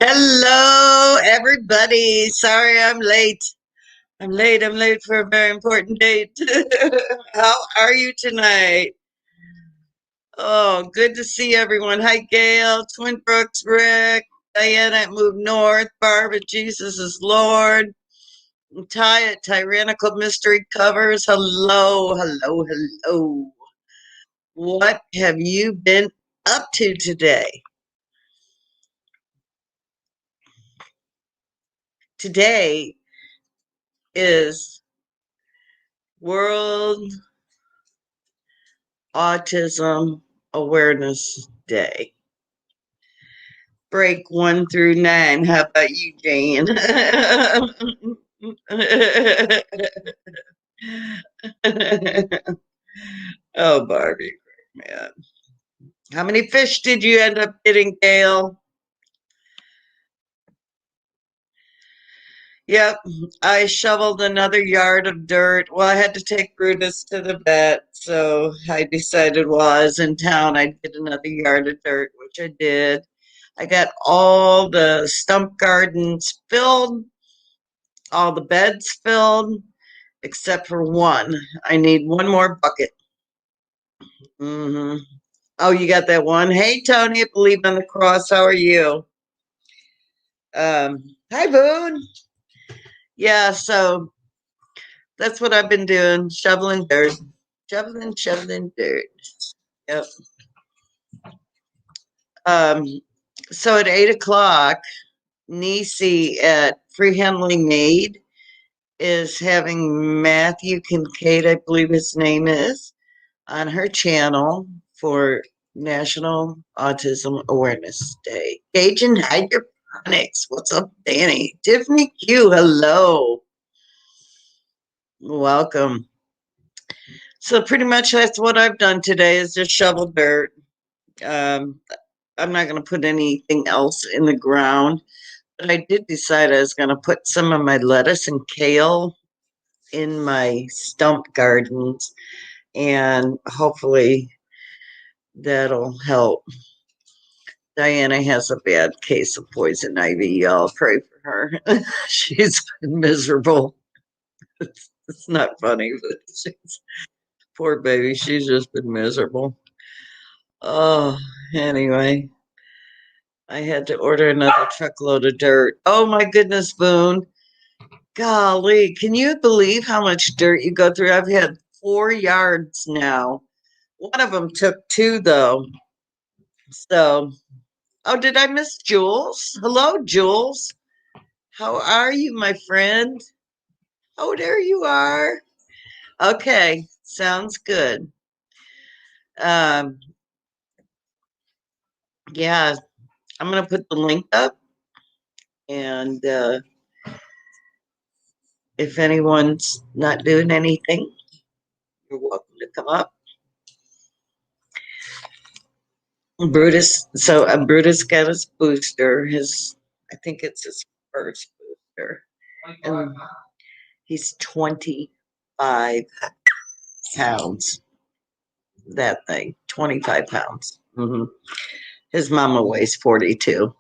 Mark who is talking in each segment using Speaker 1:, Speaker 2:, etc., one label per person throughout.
Speaker 1: Hello, everybody. Sorry I'm late. I'm late for a very important date. How are you tonight? Oh, good to see everyone. Hi, Gail, Twin Brooks, Rick, Diana at Move North, Barbara, Jesus is Lord, Ty at Tyrannical Mystery Covers. Hello, hello, hello. What have you been up to today? Today is World Autism Awareness Day. Break 1 through 9. How about you, Jane? Oh, Barbie, man. How many fish did you end up getting, Gail? Yep, I shoveled another yard of dirt. Well, I had to take Brutus to the vet, so I decided while I was in town I'd get another yard of dirt, which I did. I got all the stump gardens filled, all the beds filled, except for one. I need one more bucket. hmm Oh, you got that one? Hey, Tony, I believe on the cross. How are you? Hi, Boone. Yeah, so that's what I've been doing, shoveling dirt, shoveling dirt. Yep. Um, so at 8 o'clock, Nisi at Free Handling Maid is having Matthew Kincaid, I believe his name is, on her channel for National Autism Awareness Day. Gage and Hydroponics. What's up, Danny? Tiffany Q, hello. Welcome. So pretty much that's what I've done today is just shovel dirt. Um, I'm not going to put anything else in the ground, but I did decide I was going to put some of my lettuce and kale in my stump gardens, and hopefully that'll help. Diana has a bad case of poison ivy. Y'all pray for her. She's been miserable. It's not funny, but she's poor baby. She's just been miserable. Oh, anyway, I had to order another truckload of dirt. Oh my goodness, Boone. Golly, can you believe how much dirt you go through? I've had 4 yards now. One of them took two, though. So, oh, did I miss Jules? Hello, Jules. How are you, my friend? Oh, there you are. Okay, sounds good. Um, yeah, I'm gonna put the link up, and if anyone's not doing anything, you're welcome to come up. Brutus, so Brutus got his booster. I think it's his first booster, and he's 25 pounds. That thing, 25 pounds. His mama weighs 42.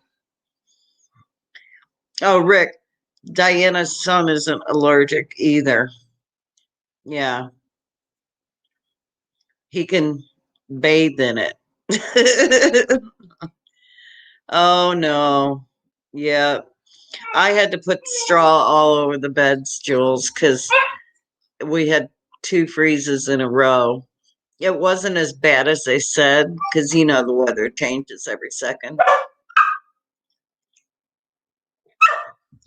Speaker 1: Oh, Rick, Diana's son isn't allergic either. Yeah, he can bathe in it. Oh no. Yeah. I had to put straw all over the beds, Jules, because we had 2 freezes in a row. It wasn't as bad as they said, because the weather changes every second.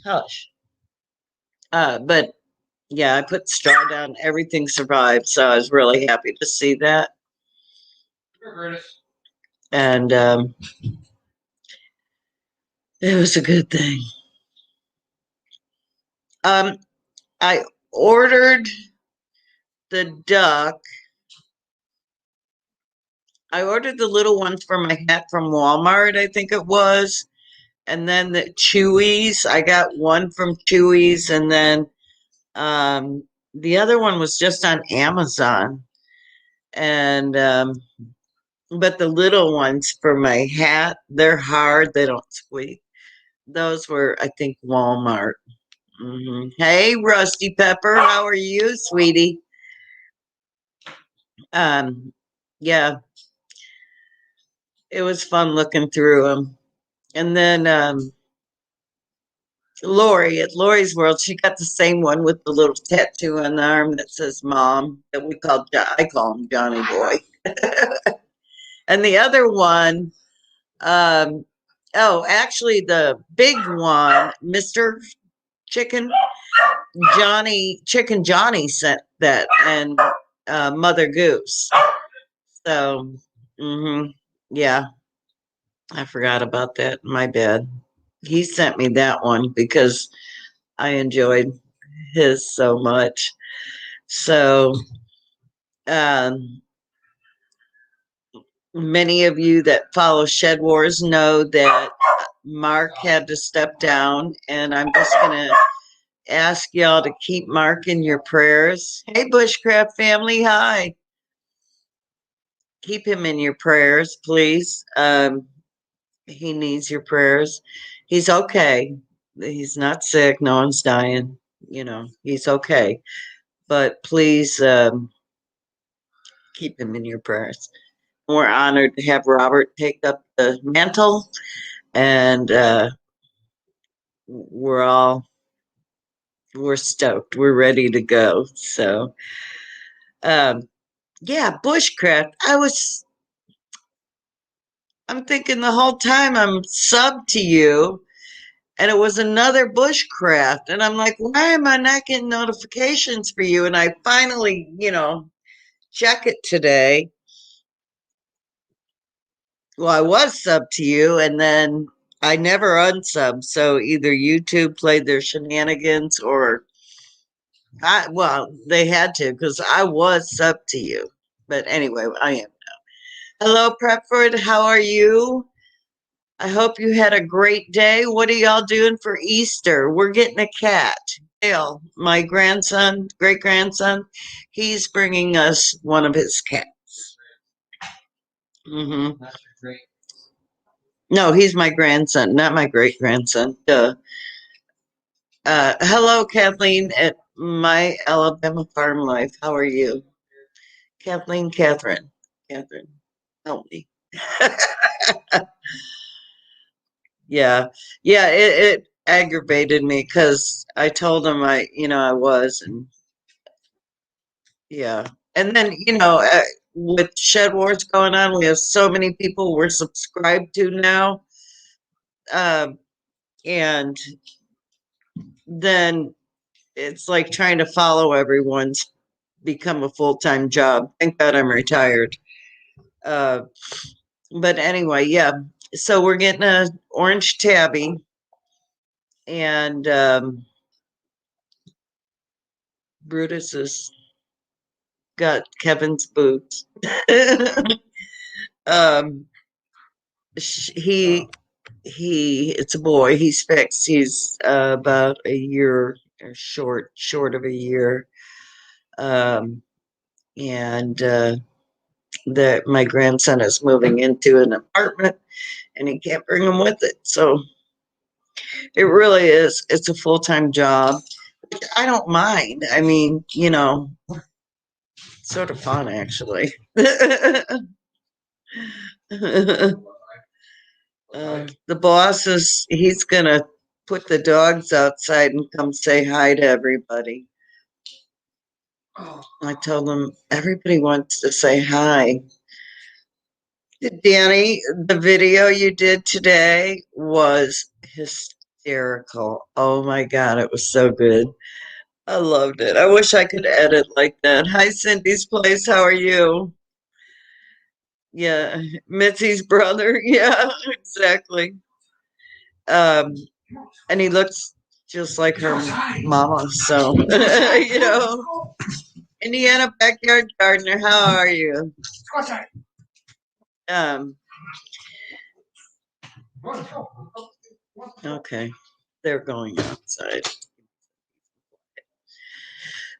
Speaker 1: Hush. But yeah, I put straw down. Everything survived, so I was really happy to see that. And it was a good thing. Um, I ordered the duck. I ordered the little ones for my hat from Walmart, I think it was. And then the Chewies, I got one from Chewies, and then the other one was just on Amazon. And but the little ones for my hat, they're hard, they don't squeak. Those were, I think, Walmart. Hey, Rusty Pepper, how are you, sweetie? Um, yeah, it was fun looking through them. And then Lori at Lori's World, she got the same one with the little tattoo on the arm that says "Mom." That I call him Johnny Boy. And the other one, um, oh, actually, the big one, Mister Chicken Chicken Johnny sent that, and Mother Goose. So, yeah, I forgot about that. My bad. He sent me that one because I enjoyed his so much. So, um, many of you that follow Shed Wars know that Mark had to step down, and I'm just going to ask y'all to keep Mark in your prayers. Hey, Bushcraft family, hi. Keep him in your prayers, please. He needs your prayers. He's okay. He's not sick. No one's dying. He's okay. But please keep him in your prayers. We're honored to have Robert take up the mantle, and we're stoked. We're ready to go. So, um, yeah, Bushcraft. I'm thinking the whole time I'm sub to you, and it was another Bushcraft, and I'm like, why am I not getting notifications for you? And I finally, check it today. Well, I was sub to you, and then I never unsubbed. So either YouTube played their shenanigans, or they had to, because I was sub to you. But anyway, I am. Hello, Prepford. How are you? I hope you had a great day. What are y'all doing for Easter? We're getting a cat. Dale, my grandson, great grandson, he's bringing us one of his cats. No, he's my grandson, not my great grandson. Duh. Hello, Kathleen at My Alabama Farm Life. How are you? Catherine, help me. Yeah, yeah. It aggravated me because I told him I was, and yeah, and then with Shed Wars going on, we have so many people we're subscribed to now, um, and then it's like trying to follow everyone's become a full-time job. Thank God I'm retired. Uh, but anyway, yeah. So we're getting a orange tabby, and Brutus has got Kevin's boots. um, he it's a boy. He's fixed. He's about a year short of a year. Um, and that my grandson is moving into an apartment, and he can't bring him with it. So it really is. It's a full-time job, which I don't mind. I mean, sort of fun actually. The boss he's gonna put the dogs outside and come say hi to everybody. I told him everybody wants to say hi. Danny, the video you did today was hysterical. Oh my God, it was so good. I loved it. I wish I could edit like that. Hi, Cindy's Place. How are you? Yeah, Mitzi's brother. Yeah, exactly. Um, and he looks just like her mama. So, Indiana backyard gardener. How are you? Um, okay, they're going outside.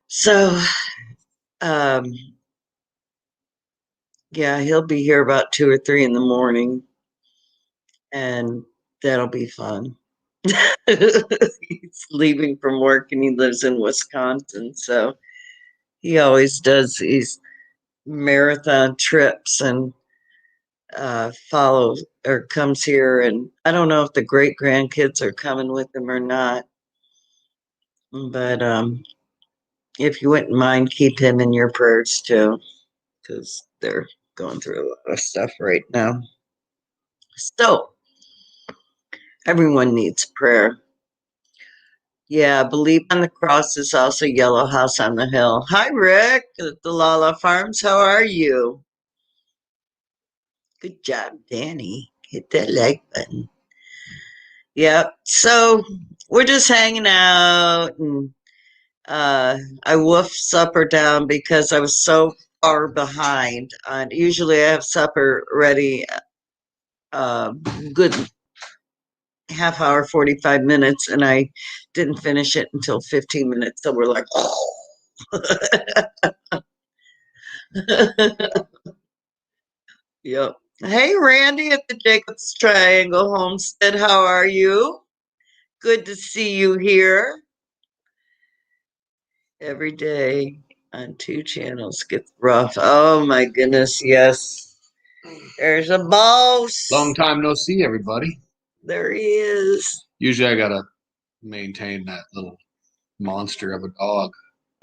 Speaker 1: So, um, yeah, he'll be here about 2 or 3 in the morning, and that'll be fun. He's leaving from work and he lives in Wisconsin. So he always does these marathon trips and follows or comes here. And I don't know if the great grandkids are coming with him or not. But if you wouldn't mind, keep him in your prayers too, because they're going through a lot of stuff right now. So everyone needs prayer. Yeah, believe on the cross is also Yellow House on the Hill. Hi, Rick at the Lalala Farms. How are you? Good job, Danny. Hit that like button. Yep. So we're just hanging out, and I wolfed supper down because I was so far behind. Usually I have supper ready, uh, good half hour, 45 minutes, and I didn't finish it until 15 minutes. So we're like, oh. Yep. Hey, Randy at the Jacobs Triangle Homestead. How are you? Good to see you here. Every day on two channels gets rough. Oh my goodness, yes. There's a boss.
Speaker 2: Long time no see, everybody.
Speaker 1: There he is.
Speaker 2: Usually I gotta maintain that little monster of a dog.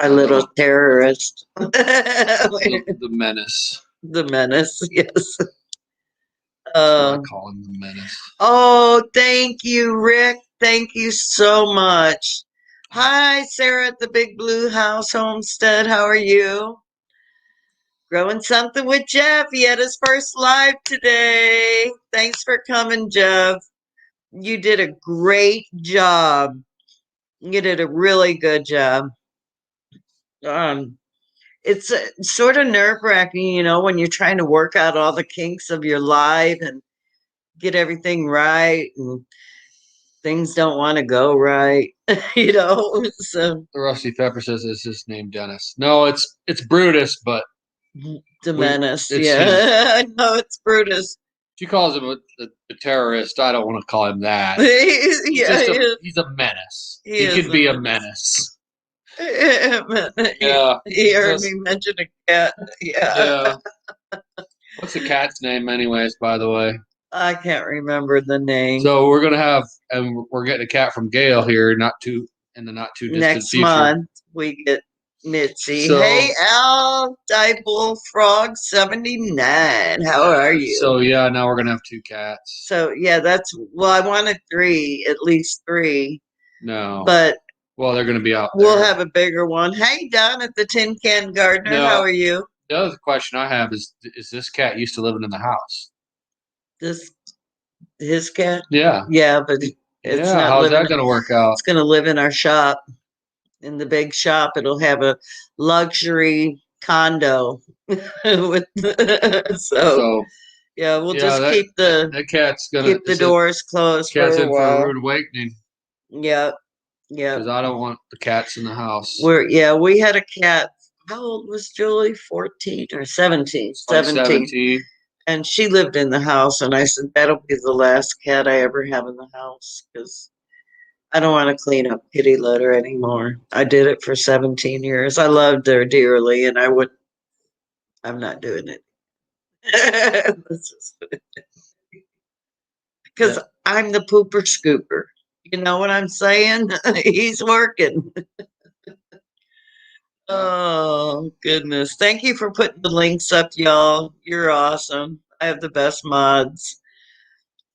Speaker 1: A little terrorist.
Speaker 2: The menace.
Speaker 1: The menace, yes.
Speaker 2: I call him the menace.
Speaker 1: Oh, thank you, Rick. Thank you so much. Hi, Sarah at the Big Blue House Homestead. How are you? Growing something with Jeff. He had his first live today. Thanks for coming, Jeff. You did a great job. You did a really good job. It's sort of nerve-wracking, when you're trying to work out all the kinks of your life and get everything right, and things don't want to go right, So
Speaker 2: The Rusty Pepper says it's his name Dennis. No, it's Brutus, but
Speaker 1: the menace. Yeah, I know it's Brutus.
Speaker 2: She calls him a terrorist. I don't want to call him that. He's a menace. He could be a menace.
Speaker 1: Yeah. He heard me mention a cat. Yeah.
Speaker 2: What's the cat's name, anyways, by the way?
Speaker 1: I can't remember the name.
Speaker 2: So we're getting a cat from Gail here, in the not too distant
Speaker 1: next
Speaker 2: future.
Speaker 1: Month we get Mitzi. So, hey, Al, Die Bullfrog 79. How are you?
Speaker 2: So yeah, now we're gonna have two cats.
Speaker 1: So yeah, I wanted three, at least three.
Speaker 2: No,
Speaker 1: but
Speaker 2: they're gonna be out there.
Speaker 1: We'll have a bigger one. Hey, Don at the Tin Can Gardener. How are you?
Speaker 2: The other question I have is this cat used to living in the house?
Speaker 1: His cat?
Speaker 2: Yeah.
Speaker 1: Yeah, but it's not.
Speaker 2: How's that going to work out?
Speaker 1: It's going to live in our shop, in the big shop. It'll have a luxury condo with. So yeah, we'll just keep the
Speaker 2: cat's gonna
Speaker 1: keep the doors closed for a while.
Speaker 2: For a rude awakening.
Speaker 1: Yeah.
Speaker 2: Because I don't want the cats in the house.
Speaker 1: We had a cat. How old was Julie? 14 or 17? 17. And she lived in the house, and I said, that'll be the last cat I ever have in the house, because I don't want to clean up kitty litter anymore. I did it for 17 years. I loved her dearly, and I'm not doing it. Because I'm the pooper scooper. You know what I'm saying? He's working. Oh, goodness. Thank you for putting the links up, y'all. You're awesome. I have the best mods.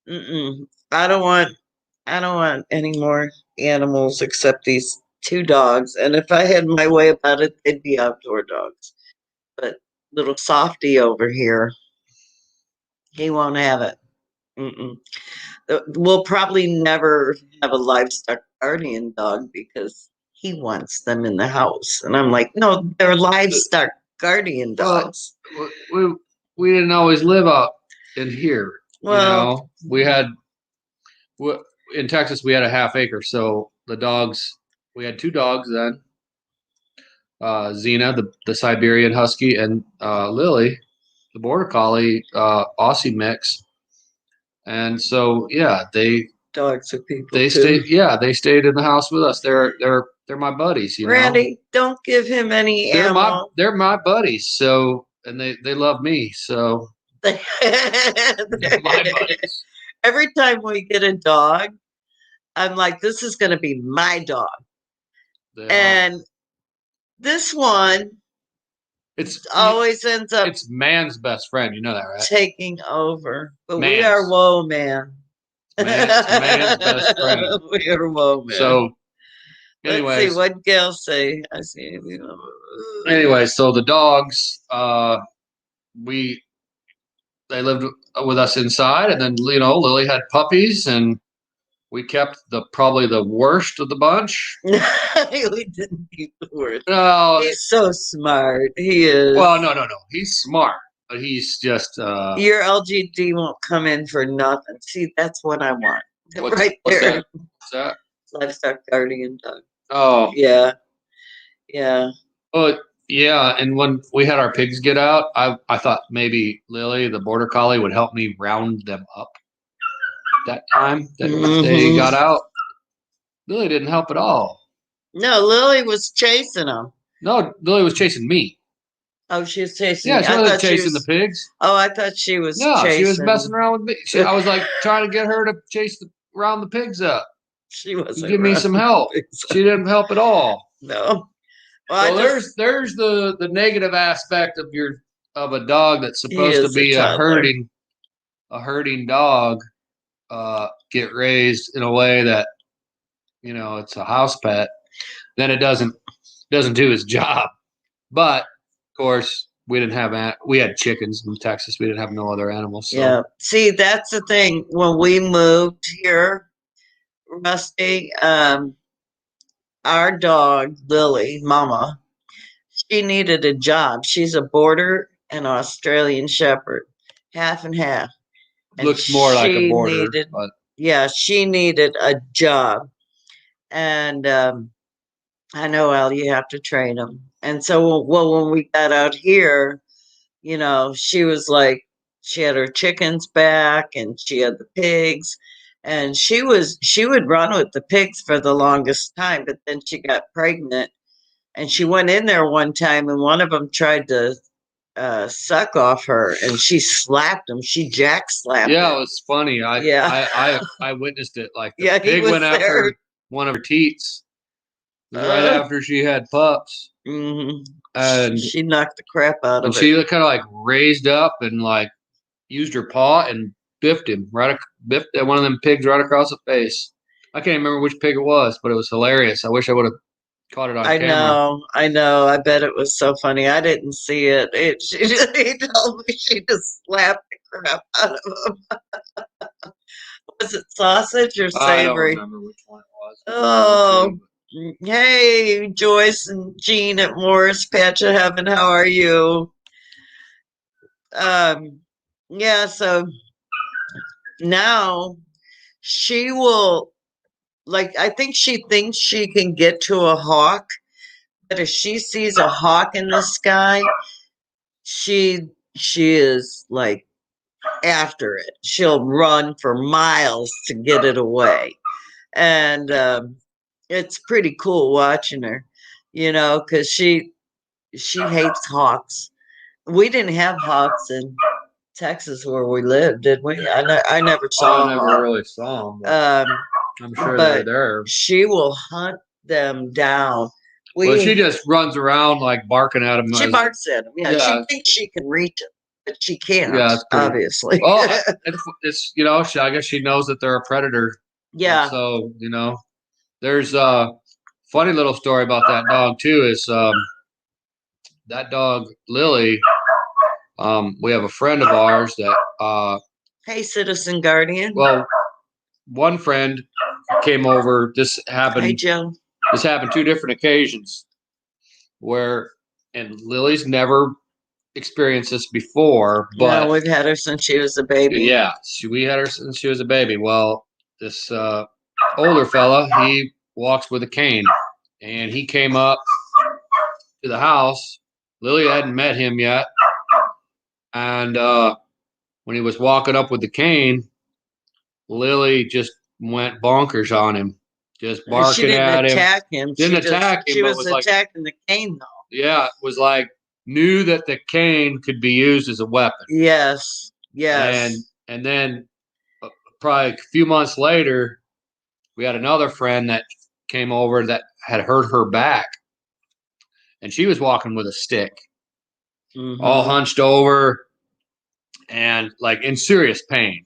Speaker 1: I don't want any more animals except these two dogs. And if I had my way about it, they'd be outdoor dogs. But little Softy over here, he won't have it. We'll probably never have a livestock guardian dog because he wants them in the house. And I'm like, no, they're livestock guardian dogs.
Speaker 2: We didn't always live out in here. Well, we had in Texas, we had a half acre. So the dogs, we had two dogs then. Xena, the Siberian Husky, and Lily, the Border Collie, Aussie mix. And so, yeah, they
Speaker 1: dogs are people
Speaker 2: They
Speaker 1: too.
Speaker 2: they stayed in the house with us. They're my buddies, you know.
Speaker 1: Randy, don't give him any ammo.
Speaker 2: They're my buddies. So and they love me. So they're my buddies.
Speaker 1: Every time we get a dog, I'm like, this is going to be my dog. And this one,
Speaker 2: it's
Speaker 1: always ends up.
Speaker 2: It's man's best friend. You know that, right?
Speaker 1: Taking over, but we are woe man.
Speaker 2: Man's best friend.
Speaker 1: We are woe man.
Speaker 2: So, anyways,
Speaker 1: let's see what Gail say. I see.
Speaker 2: Anyway, so the dogs, they lived with us inside, and then Lily had puppies, and we kept probably the worst of the bunch.
Speaker 1: We didn't keep the worst.
Speaker 2: No,
Speaker 1: he's so smart. He is.
Speaker 2: Well, no. He's smart, but he's just.
Speaker 1: Your LGD won't come in for nothing. See, that's what I want. What's there.
Speaker 2: What's that?
Speaker 1: Livestock guardian dog.
Speaker 2: Oh.
Speaker 1: Yeah.
Speaker 2: Oh, yeah. And when we had our pigs get out, I thought maybe Lily, the border collie, would help me round them up. That time that they got out, Lily didn't help at all.
Speaker 1: No, Lily was chasing them.
Speaker 2: No, Lily was chasing me.
Speaker 1: Oh, she was chasing.
Speaker 2: Yeah, she wasn't chasing the pigs.
Speaker 1: Oh, I thought she was.
Speaker 2: No, she was messing around with me. I was like trying to get her to round the pigs up.
Speaker 1: She wasn't.
Speaker 2: Give me some help. She didn't help at all.
Speaker 1: No.
Speaker 2: Well, there's the negative aspect of a dog that's supposed to be a herding dog. Get raised in a way that it's a house pet, then it doesn't do its job. But of course, we had chickens in Texas. We didn't have no other animals. So.
Speaker 1: Yeah. See, that's the thing. When we moved here, Rusty, our dog Lily, Mama, she needed a job. She's a border and Australian Shepherd, half and half.
Speaker 2: Looks more like a border.
Speaker 1: Yeah, she needed a job. And I know, Al, you have to train them. And so, when we got out here, she was like, she had her chickens back and she had the pigs. And she would run with the pigs for the longest time. But then she got pregnant. And she went in there one time and one of them tried to suck off her, and she slapped him. She jack slapped him.
Speaker 2: Yeah, it was funny. I witnessed it. Like the pig went after one of her teats right after she had pups, and
Speaker 1: she knocked the crap out of it.
Speaker 2: She kind of like raised up and like used her paw and biffed one of them pigs right across the face. I can't remember which pig it was, but it was hilarious. I wish I would have caught it on camera.
Speaker 1: I know. I bet it was so funny. I didn't see it. He told me she just slapped the crap out of him. Was it sausage or savory?
Speaker 2: I don't remember which one it was.
Speaker 1: Oh, hey, Joyce and Gene at Morris Patch of Heaven. How are you? Yeah. So now she will. Like, I think she thinks she can get to a hawk, but if she sees a hawk in the sky, she is like after it. She'll run for miles to get it away. And it's pretty cool watching her, because she hates hawks. We didn't have hawks in Texas where we lived, did we? I never saw them.
Speaker 2: I never really saw them. I'm sure they're there.
Speaker 1: She will hunt them down.
Speaker 2: She just runs around like barking at them.
Speaker 1: She barks at them. Yeah, she thinks she can reach them, but she can't. Yeah, obviously.
Speaker 2: Well, it's I guess she knows that they're a predator.
Speaker 1: Yeah.
Speaker 2: And so there's a funny little story about that dog too. Is that dog Lily? We have a friend of ours that.
Speaker 1: Hey, citizen guardian.
Speaker 2: Well, one friend came over. This happened.
Speaker 1: Hey, Joe.
Speaker 2: This happened 2 different occasions and Lily's never experienced this before, but
Speaker 1: no, we've had her since she was a baby.
Speaker 2: Yeah, we had her since she was a baby. Well, this older fella, he walks with a cane, and he came up to the house. Lily hadn't met him yet, and when he was walking up with the cane, Lily just went bonkers on him, just barking
Speaker 1: she didn't
Speaker 2: at him.
Speaker 1: Attack him.
Speaker 2: Didn't attack him.
Speaker 1: She was
Speaker 2: was
Speaker 1: attacking the cane, though.
Speaker 2: Yeah, it was like knew that the cane could be used as a weapon.
Speaker 1: Yes, yes.
Speaker 2: And then probably a few months later, we had another friend that came over that had hurt her back, and she was walking with a stick, all hunched over, and like in serious pain.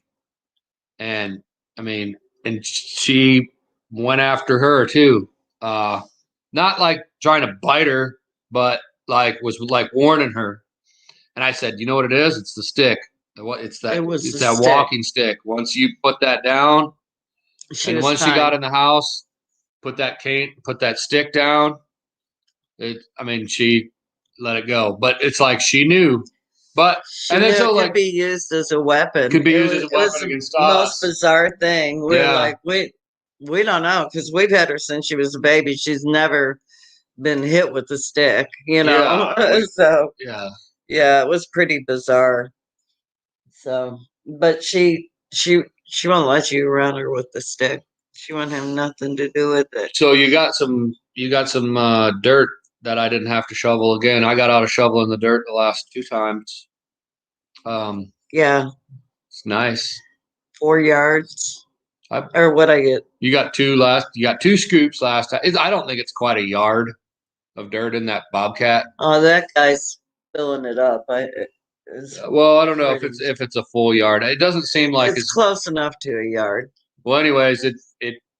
Speaker 2: And I mean, and she went after her too. Not like trying to bite her, but like was like warning her. And I said, you know what it is? It's the stick. It's that walking stick. Once you put that down, she got in the house, put that stick down. She let it go. But it's like she knew. But
Speaker 1: and then so like, could be used as a weapon.
Speaker 2: Could be used as a weapon against us.
Speaker 1: Most bizarre thing. We're like, we don't know, because we've had her since she was a baby. She's never been hit with a stick, you know. So yeah, it was pretty bizarre. So, but she won't let you around her with the stick. She won't have nothing to do with it.
Speaker 2: So you got some dirt that I didn't have to shovel again. I got out of shoveling the dirt the last 2 times.
Speaker 1: Yeah,
Speaker 2: it's nice.
Speaker 1: 4 yards, or what I get.
Speaker 2: You got 2 scoops last time. I don't think it's quite a yard of dirt in that Bobcat.
Speaker 1: Oh, that guy's filling it up.
Speaker 2: Well, I don't know if it's a full yard. It doesn't seem like
Speaker 1: it's close enough to a yard.
Speaker 2: Well, anyways, it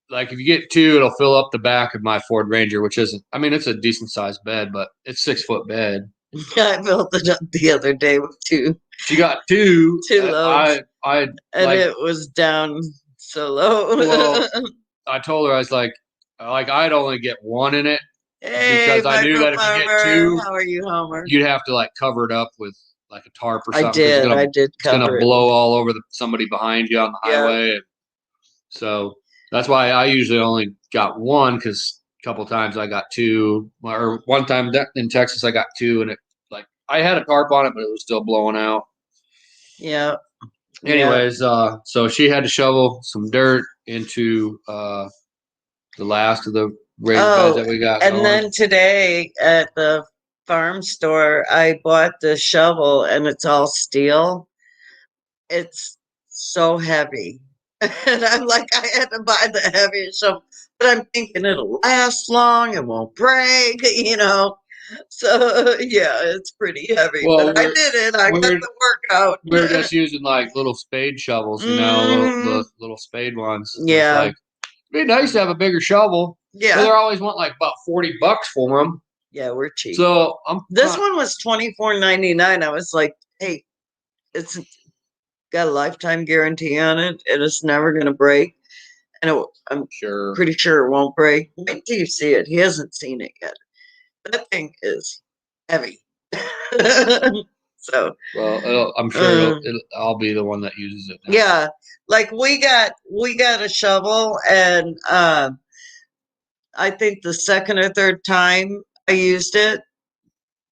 Speaker 2: like if you get 2, it'll fill up the back of my Ford Ranger, which isn't. I mean, it's a decent sized bed, but it's 6-foot bed.
Speaker 1: I built it up the other day with 2.
Speaker 2: She got 2
Speaker 1: loads. It was down so low.
Speaker 2: Well, I told her I was like I'd only get 1 in it because I knew that if you get 2,
Speaker 1: how are you, Homer?
Speaker 2: You'd have to like cover it up with like a tarp or something.
Speaker 1: I did.
Speaker 2: It's gonna blow all over somebody behind you on the highway. So that's why I usually only got 1, because a couple times I got 2, or one time in Texas I got 2, and it like I had a tarp on it, but it was still blowing out.
Speaker 1: Yeah.
Speaker 2: Anyways, so she had to shovel some dirt into the last of the raised beds that we got.
Speaker 1: And then today at the farm store, I bought the shovel, and it's all steel. It's so heavy. And I'm like, I had to buy the heaviest shovel, but I'm thinking it'll last long, it won't break, you know. So yeah, it's pretty heavy. Well, but I did it. I got the workout.
Speaker 2: We're just using like little spade shovels, you know, little spade ones.
Speaker 1: Yeah.
Speaker 2: Like, it'd be nice to have a bigger shovel.
Speaker 1: Yeah.
Speaker 2: But they always want like about $40 for them.
Speaker 1: Yeah, we're cheap.
Speaker 2: So
Speaker 1: this one was $24.99. I was like, hey, it's got a lifetime guarantee on it. It is never going to break. And I'm pretty sure it won't break. Wait till you see it. He hasn't seen it yet. That thing is heavy. So,
Speaker 2: well, I'm sure I'll be the one that uses it now.
Speaker 1: Yeah, like we got a shovel, and I think the second or third time I used it,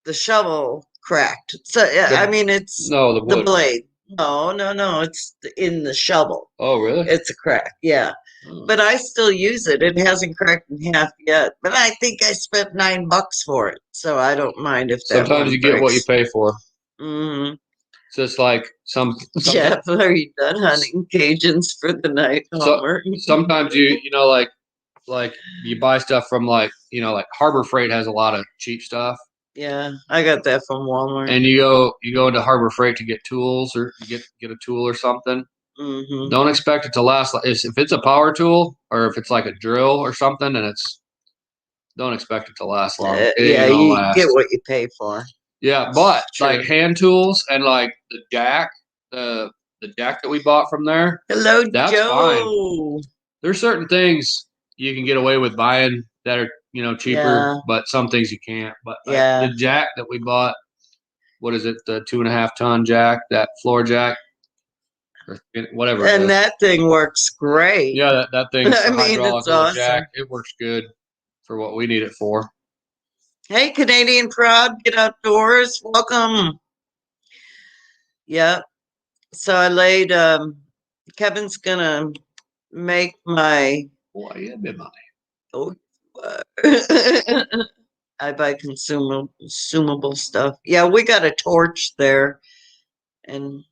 Speaker 1: the shovel cracked. So I mean, it's the blade. No, it's in the shovel.
Speaker 2: Oh, really?
Speaker 1: It's a crack. Yeah. But I still use it. It hasn't cracked in half yet. But I think I spent $9 for it, so I don't mind if that.
Speaker 2: Sometimes you get what you pay for.
Speaker 1: Mm-hmm.
Speaker 2: It's just like some.
Speaker 1: Jeff, are you done hunting Cajuns for the night, Homer?
Speaker 2: Sometimes you know like you buy stuff from like Harbor Freight has a lot of cheap stuff.
Speaker 1: Yeah, I got that from Walmart.
Speaker 2: And you go into Harbor Freight to get tools or get a tool or something.
Speaker 1: Mm-hmm.
Speaker 2: Don't expect it to last. If it's a power tool or if it's like a drill or something, and don't expect it to last long.
Speaker 1: You get what you pay for.
Speaker 2: Yeah, but like hand tools and like the jack that we bought from there.
Speaker 1: Hello,
Speaker 2: that's
Speaker 1: Joe.
Speaker 2: Fine. There's certain things you can get away with buying that are cheaper, but some things you can't. But like the jack that we bought, what is it? The 2.5 ton jack, that floor jack. Or whatever.
Speaker 1: And that thing works great.
Speaker 2: Yeah, that thing's
Speaker 1: it's awesome.
Speaker 2: Jack. It works good for what we need it for.
Speaker 1: Hey, Canadian Proud, get outdoors. Welcome. Yeah. So I laid, Kevin's going to make my.
Speaker 2: Why am I?
Speaker 1: Oh, I buy consumable stuff. Yeah, we got a torch there and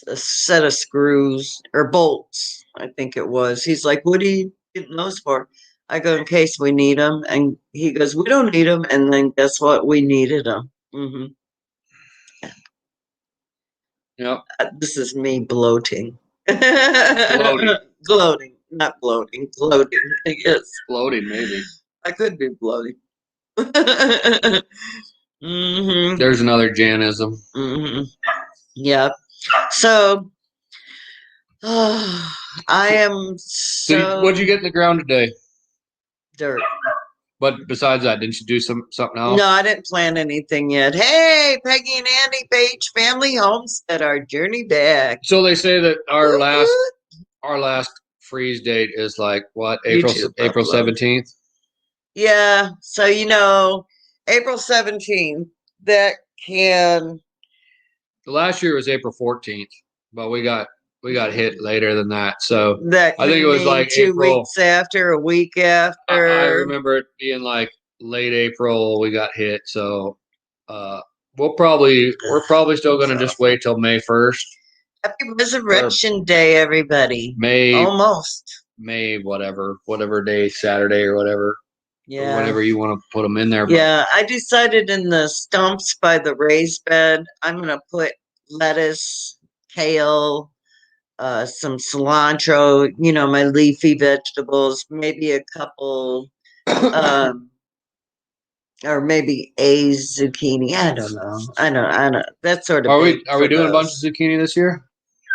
Speaker 1: a set of screws or bolts, I think it was. He's like, "What are you getting those for?" I go, "In case we need them." And he goes, "We don't need them." And then guess what? We needed them.
Speaker 2: Yep.
Speaker 1: This is me bloating.
Speaker 2: Gloating.
Speaker 1: Gloating, not bloating. Gloating. Yes.
Speaker 2: Bloating, maybe.
Speaker 1: I could be bloating.
Speaker 2: There's another Janism.
Speaker 1: Yeah. So, I am so.
Speaker 2: What'd you get in the ground today?
Speaker 1: Dirt.
Speaker 2: But besides that, didn't you do something else?
Speaker 1: No, I didn't plan anything yet. Hey, Peggy and Andy Page Family Homestead, our journey back.
Speaker 2: So they say that our last freeze date is like what? April 17th.
Speaker 1: Yeah. So April 17th. That can.
Speaker 2: Last year was April 14th, but we got hit later than that. So
Speaker 1: that
Speaker 2: I think it was like
Speaker 1: 2
Speaker 2: April,
Speaker 1: weeks after, a week after.
Speaker 2: I remember it being like late April we got hit. So we're probably still going to just wait till May 1st.
Speaker 1: Happy Resurrection Day, everybody. Almost
Speaker 2: May whatever day, Saturday or whatever.
Speaker 1: Yeah.
Speaker 2: Or whatever you want to put them in there.
Speaker 1: Yeah, I decided in the stumps by the raised bed, I'm going to put lettuce, kale, some cilantro, my leafy vegetables, maybe a couple, or maybe a zucchini. I don't know. I know. That's sort of.
Speaker 2: Are we doing a bunch of zucchini this year?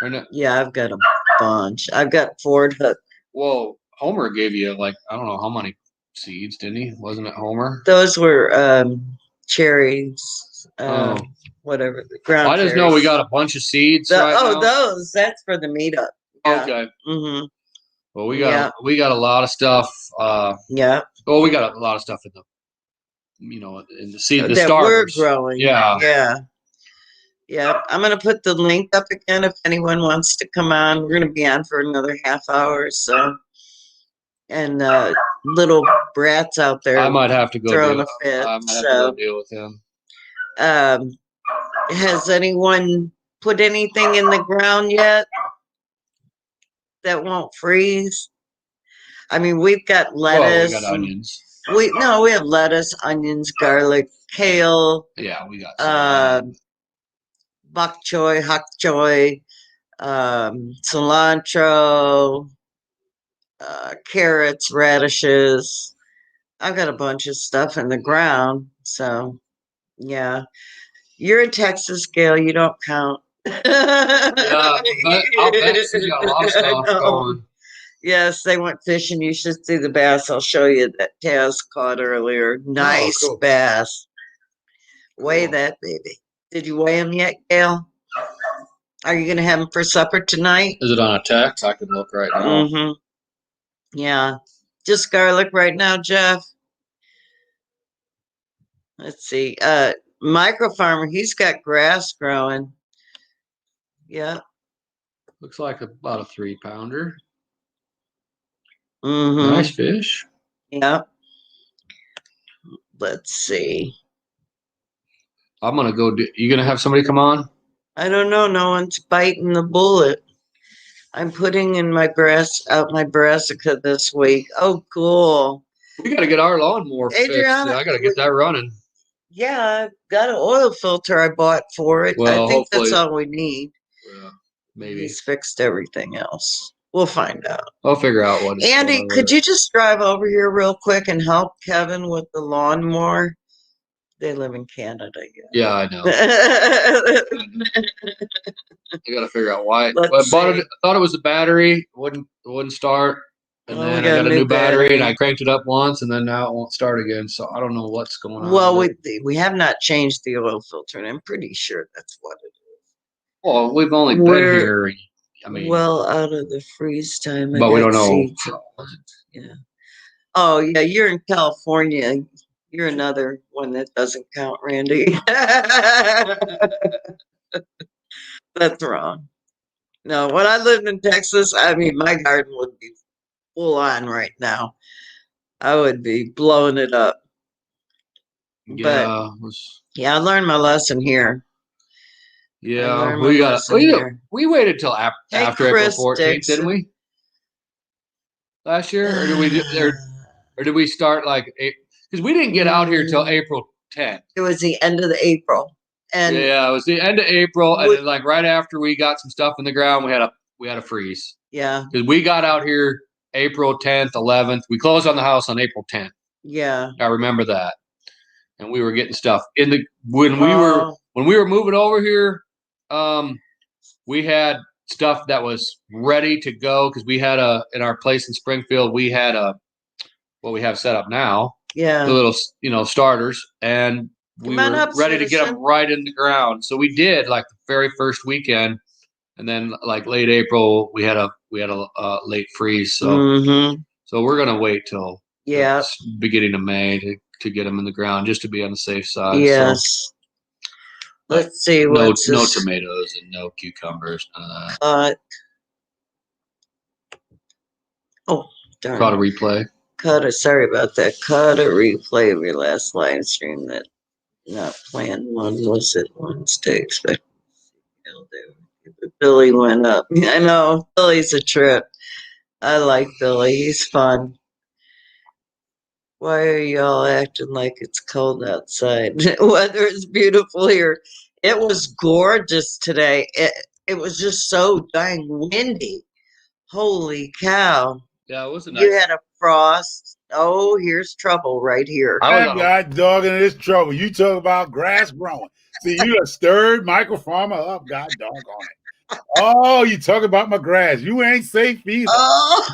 Speaker 2: Or no?
Speaker 1: Yeah, I've got a bunch. I've got Ford Hook.
Speaker 2: Well, Homer gave you like I don't know how many seeds, didn't he? Wasn't it Homer?
Speaker 1: Those were cherries. Whatever the ground.
Speaker 2: I just know we got a bunch of seeds. Now.
Speaker 1: Those. That's for the meetup. Yeah.
Speaker 2: Okay. Well, we got a lot of stuff.
Speaker 1: Yeah.
Speaker 2: Well, we got a lot of stuff in the in the seed the
Speaker 1: that
Speaker 2: starters.
Speaker 1: We're growing. Yeah. I'm gonna put the link up again if anyone wants to come on. We're gonna be on for another half hour or so. And little brats out there.
Speaker 2: I might have to go
Speaker 1: throwing a fit.
Speaker 2: I might have to go deal with him.
Speaker 1: Has anyone put anything in the ground yet that won't freeze? I mean, we've got lettuce.
Speaker 2: We got onions.
Speaker 1: We have lettuce, onions, garlic, kale.
Speaker 2: Yeah, we got
Speaker 1: bok choy, hok choy, cilantro, carrots, radishes. I've got a bunch of stuff in the ground. So, yeah. You're in Texas, Gail. You don't count.
Speaker 2: Yeah, I'll bet she's got a lot of stuff going.
Speaker 1: Yes, they went fishing. You should see the bass. I'll show you that Taz caught earlier. Nice bass. Cool. Weigh that baby. Did you weigh him yet, Gail? Are you going to have him for supper tonight?
Speaker 2: Is it on a text? I can look right now.
Speaker 1: Yeah. Just garlic right now, Jeff. Let's see. Micro farmer, he's got grass growing. Yeah.
Speaker 2: Looks like about a 3-pounder.
Speaker 1: Mm-hmm.
Speaker 2: Nice fish.
Speaker 1: Yeah. Let's see.
Speaker 2: I'm gonna go. You gonna have somebody come on?
Speaker 1: I don't know. No one's biting the bullet. I'm putting in my brassica this week. Oh, cool.
Speaker 2: We got to get our lawnmower fixed. I got to get that running.
Speaker 1: Yeah, I've got an oil filter I bought for it.
Speaker 2: Well,
Speaker 1: I think that's all we need.
Speaker 2: Yeah, maybe.
Speaker 1: He's fixed everything else. We'll find out.
Speaker 2: I'll figure out what.
Speaker 1: Andy, could you just drive over here real quick and help Kevin with the lawnmower? They live in Canada.
Speaker 2: Yeah, I know. I got to figure out why. I thought it was the battery. It wouldn't start. And then I got a new battery and I cranked it up once and then now it won't start again. So I don't know what's going on.
Speaker 1: Well, we have not changed the oil filter and I'm pretty sure that's what it is.
Speaker 2: Well, we've only been here. I mean,
Speaker 1: well out of the freeze time.
Speaker 2: But we don't know.
Speaker 1: Yeah. Oh, yeah. You're in California. You're another one that doesn't count, Randy. That's wrong. No, when I lived in Texas, I mean, my garden would be full on right now. I would be blowing it up. But yeah, I learned my lesson here.
Speaker 2: Yeah, we waited till after April 14th, didn't we? Last year, or did we start like because we didn't get out here till April 10th.
Speaker 1: It was the end of the April, and
Speaker 2: yeah, it was the end of April, and then like right after we got some stuff in the ground, we had a freeze.
Speaker 1: Yeah,
Speaker 2: because we got out here April 10th, 11th. We closed on the house on April 10th.
Speaker 1: Yeah,
Speaker 2: I remember that, and we were getting stuff when we were moving over here. We had stuff that was ready to go because we had in our place in Springfield, we had what we have set up now.
Speaker 1: Yeah.
Speaker 2: The little, starters, and we were ready to get them right in the ground. So we did like the very first weekend, and then like late April, we had a late freeze. So so we're gonna wait till beginning of May to get them in the ground just to be on the safe side.
Speaker 1: Yes. So. Let's see.
Speaker 2: No tomatoes and no cucumbers. None of that.
Speaker 1: Oh, darn.
Speaker 2: Caught a replay.
Speaker 1: Sorry about that. Caught a replay of your last live stream. That not planned one. Was it Wednesday? Expect Billy went up. I know. Billy's a trip. I like Billy. He's fun. Why are y'all acting like it's cold outside? Weather is beautiful here. It was gorgeous today. It was just so dang windy. Holy cow.
Speaker 2: Yeah, it was a nice.
Speaker 1: You had a frost. Oh, here's trouble right here.
Speaker 3: I got dog in this trouble. You talk about grass growing. See, you a stirred micro farmer up. God dog on it. Oh, you talk about my grass. You ain't safe either. Oh.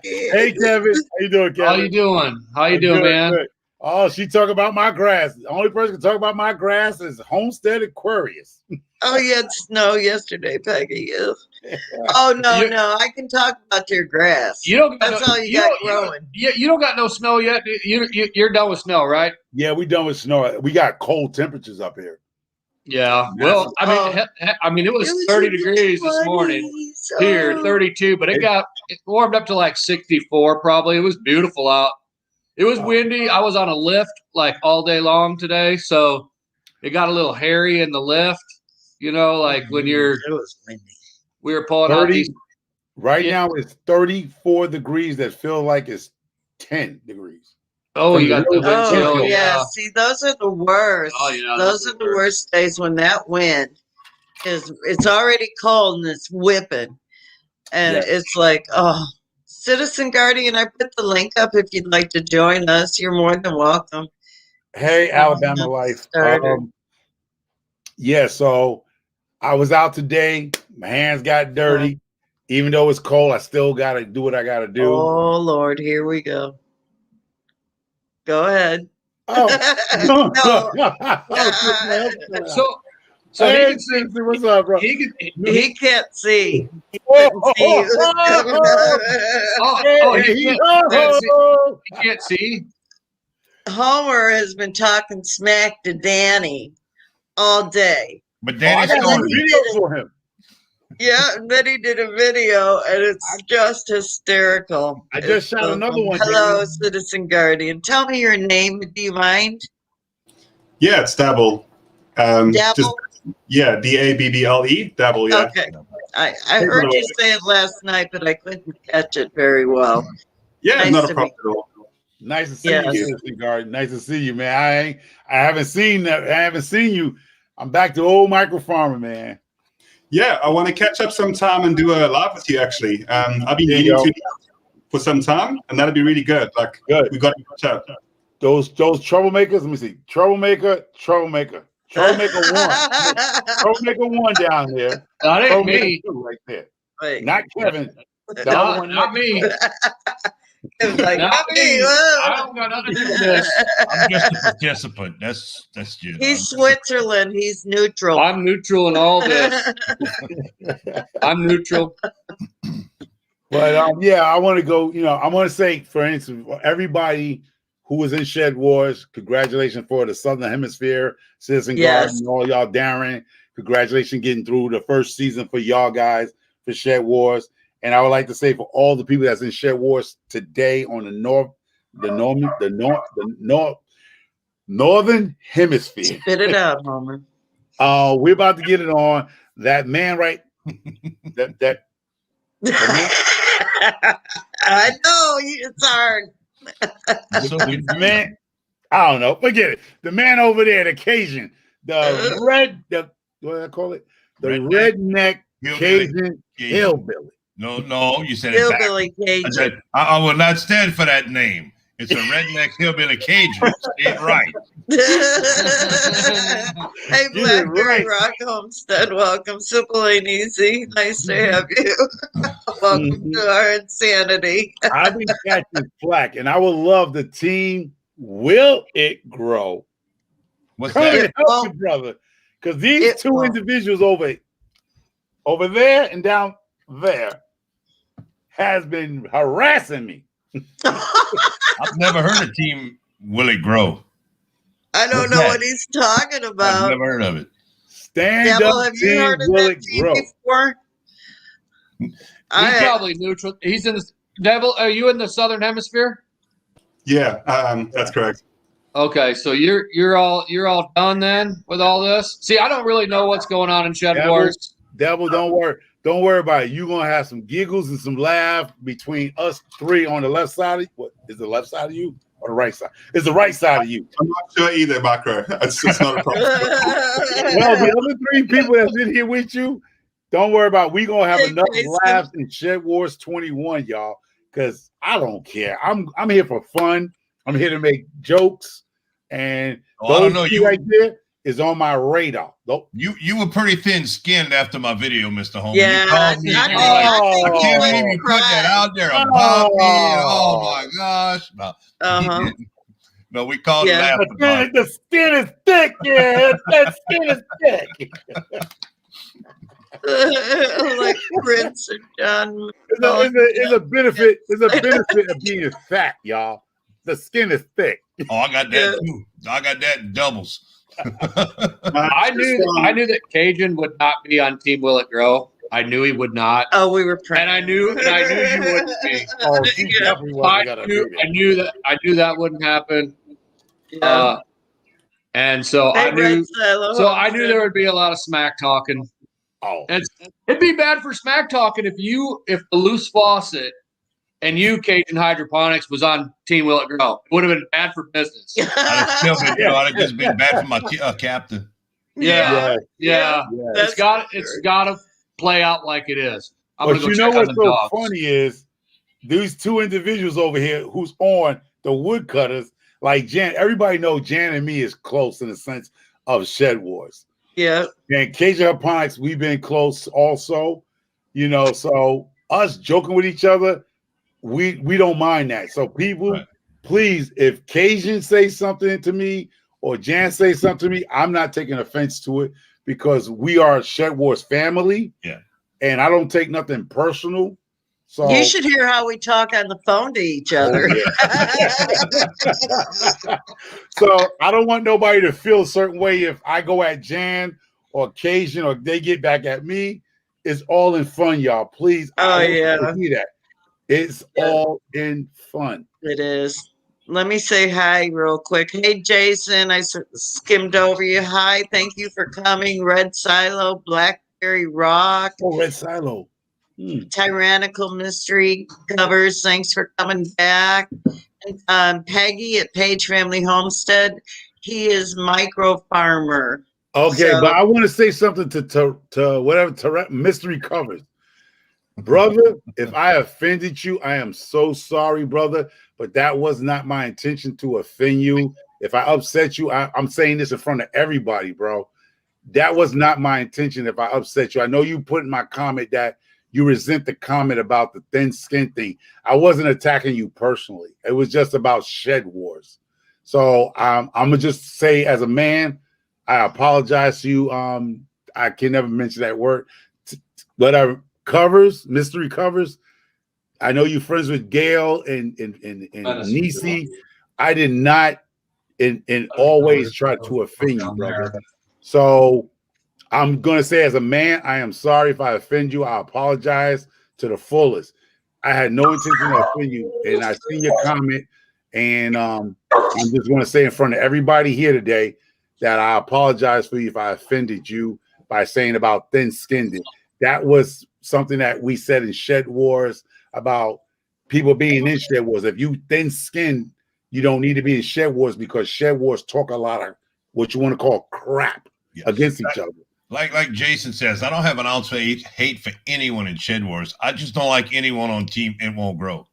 Speaker 3: Hey, Kevin. How you doing, Kevin?
Speaker 2: How you doing, man?
Speaker 3: Good. Oh, she talk about my grass. The only person can talk about my grass is Homestead Aquarius.
Speaker 1: Oh, you had snow yesterday, Peggy. Yes. Oh, no. I can talk about your grass. That's all you got growing.
Speaker 2: You don't got no snow yet. You're done with snow, right?
Speaker 3: Yeah, we done with snow. We got cold temperatures up here.
Speaker 2: Yeah. Well, I mean, it was 30 degrees this morning here, 32, but it warmed up to like 64 probably. It was beautiful out. It was windy. I was on a lift like all day long today, so it got a little hairy in the lift. Like when it
Speaker 1: was windy.
Speaker 2: We were pulling 30, out these.
Speaker 3: Right now it's 34 degrees that feel like it's 10 degrees.
Speaker 2: Oh, you got the wind chill.
Speaker 1: Yeah. See, those are the worst. Oh, yeah. Those are the worst days when that wind it's already cold and it's whipping. And it's like, oh, Citizen Guardian, I put the link up if you'd like to join us. You're more than welcome.
Speaker 3: Hey, Alabama Life. So I was out today. My hands got dirty. Even though it's cold, I still got to do what I got to do.
Speaker 1: Oh, Lord, here we go. Go ahead.
Speaker 3: Oh,
Speaker 2: So he can see.
Speaker 3: What's up, bro?
Speaker 1: He can't see.
Speaker 2: He can't see.
Speaker 1: Homer has been talking smack to Danny all day.
Speaker 3: But Danny's doing videos for him.
Speaker 1: Yeah, and then he did a video, and it's just hysterical.
Speaker 3: I just shot another one.
Speaker 1: Hello, Citizen Guardian. Tell me your name. Do you mind?
Speaker 4: Yeah, it's Dabble.
Speaker 1: Dabble?
Speaker 4: D-A-B-B-L-E. Dabble, yeah.
Speaker 1: Okay. I heard you say it last night, but I couldn't catch it very well.
Speaker 4: Yeah, nice not a problem at all.
Speaker 3: Nice to see you, Citizen Guardian. Nice to see you, man. I haven't seen that. I haven't seen you. I'm back to old micro farmer, man.
Speaker 4: Yeah, I want to catch up sometime and do a live with you, actually. I've been meaning to for some time, and that'd be really good. Like, we got to catch up.
Speaker 3: Those troublemakers, let me see. Troublemaker one. Troublemaker one down there.
Speaker 2: That ain't me.
Speaker 3: Right there.
Speaker 1: Wait.
Speaker 3: Not Kevin.
Speaker 2: Not me.
Speaker 1: It was like,
Speaker 2: not me. I don't got nothing to do with this.
Speaker 5: I'm just a participant. That's you.
Speaker 1: He's Switzerland. He's neutral.
Speaker 2: I'm neutral in all this. I'm neutral.
Speaker 3: But I want to go. I want to say, for instance, everybody who was in Shed Wars, congratulations for the Southern Hemisphere, Citizen Guardian, all y'all, Darren, Congratulations getting through the first season for y'all guys for Shed Wars. And I would like to say for all the people that's in Shed Wars today on the northern hemisphere.
Speaker 1: Spit it out, Homer.
Speaker 3: We're about to get it on. That man, right? that man.
Speaker 1: I know it's hard.
Speaker 3: The man, I don't know. Forget it. The man over there, the Cajun, what do I call it? The redneck Cajun hillbilly.
Speaker 5: No, you said
Speaker 1: hillbilly
Speaker 5: Cajun. I said, I will not stand for that name. It's a redneck hillbilly Cajun. Say it right.
Speaker 1: Hey, Blackberry Rock Homestead, welcome. Simple and easy. Nice to have you. Welcome to our insanity.
Speaker 3: I've been catching flack, and I would love the team. Will it grow?
Speaker 5: What's
Speaker 3: Come
Speaker 5: that?
Speaker 3: and help you, brother. Because these two individuals over there and down there has been harassing me.
Speaker 5: I've never heard of Team Willy Grow.
Speaker 1: I don't know what he's talking about.
Speaker 5: I've never heard of it.
Speaker 3: Stand up,
Speaker 1: have you heard of that team before?
Speaker 2: He's probably neutral. He's in the Devil. Are you in the Southern Hemisphere?
Speaker 4: Yeah, that's correct.
Speaker 2: Okay, so you're all done then with all this. See, I don't really know what's going on in Shed Wars.
Speaker 3: Devil, don't worry about it. You're gonna have some giggles and some laugh between us three on the left side. What is the left side of you or the right side? It's the right side of you.
Speaker 4: I'm not sure either, Macro. It's not a problem.
Speaker 3: Well, the other three people that's in here with you, don't worry about it. We're gonna have enough laughs in Shed Wars 21, y'all. Because I don't care. I'm here for fun. I'm here to make jokes. And
Speaker 5: I don't know. You
Speaker 3: right there is on my radar.
Speaker 5: You were pretty thin-skinned after my video, Mr. Homer.
Speaker 1: Yeah,
Speaker 5: you called me. I can't believe you put that out there about me. Oh my gosh. No, no, we called it laughing about it.
Speaker 3: The skin is thick, yeah. That skin is thick.
Speaker 1: Like Prince and John.
Speaker 3: It's a benefit. It's a benefit of being fat, y'all. The skin is thick.
Speaker 5: Oh, I got that too. I got that in doubles.
Speaker 2: I knew that Cajun would not be on Team Will It Grow. I knew he would not.
Speaker 1: Oh, we were praying.
Speaker 2: And I knew you wouldn't be.
Speaker 3: Oh, she definitely wasn't.
Speaker 2: I knew that wouldn't happen.
Speaker 1: Yeah.
Speaker 2: And so I knew there would be a lot of smack talking.
Speaker 3: Oh,
Speaker 2: it'd be bad for smack talking if the Loose Faucet and you, Cajun Hydroponics, was on Team Will It Grow. It would have been bad for business.
Speaker 5: I'd have just been bad for my captain.
Speaker 2: Yeah. It's got to play out like it is.
Speaker 3: But you know what's so funny is these two individuals over here who's on the woodcutters, like Jan. Everybody knows Jan and me is close in the sense of Shed Wars.
Speaker 1: Yeah.
Speaker 3: And Cajun Hydroponics, we've been close also. So us joking with each other, we don't mind that. So people, please, if Cajun say something to me or Jan say something to me, I'm not taking offense to it because we are a Shed Wars family.
Speaker 5: Yeah.
Speaker 3: And I don't take nothing personal. So
Speaker 1: you should hear how we talk on the phone to each other.
Speaker 3: So I don't want nobody to feel a certain way if I go at Jan or Cajun or they get back at me. It's all in fun, y'all. Please. See that. It's all in fun.
Speaker 1: It is. Let me say hi real quick. Hey, Jason, I skimmed over you. Hi, thank you for coming. Red Silo, Blackberry Rock.
Speaker 3: Oh, Red Silo.
Speaker 1: Tyrannical Mystery Covers. Thanks for coming back. And, Peggy at Page Family Homestead. He is micro farmer.
Speaker 3: Okay, but I want to say something to whatever Mystery Covers. Brother, if I offended you, I am so sorry, brother. But that was not my intention to offend you. If I upset you, I'm saying this in front of everybody, bro. That was not my intention if I upset you. I know you put in my comment that you resent the comment about the thin skin thing. I wasn't attacking you personally. It was just about Shed Wars. So I'm going to just say as a man, I apologize to you. I can never mention that word. But mystery covers. I know you're friends with Gail and Nisi. I did not in always try to offend you, brother. So I'm going to say as a man, I am sorry if I offend you. I apologize to the fullest. I had no intention to offend you, and I seen your comment, and I'm just going to say in front of everybody here today that I apologize for you if I offended you by saying about thin-skinned. That was something that we said in Shed Wars about people being in Shed Wars. If you thin-skinned, you don't need to be in Shed Wars because Shed Wars talk a lot of what you want to call crap against each other.
Speaker 5: Like Jason says, I don't have an ounce of hate for anyone in Shed Wars. I just don't like anyone on Team It Won't Grow.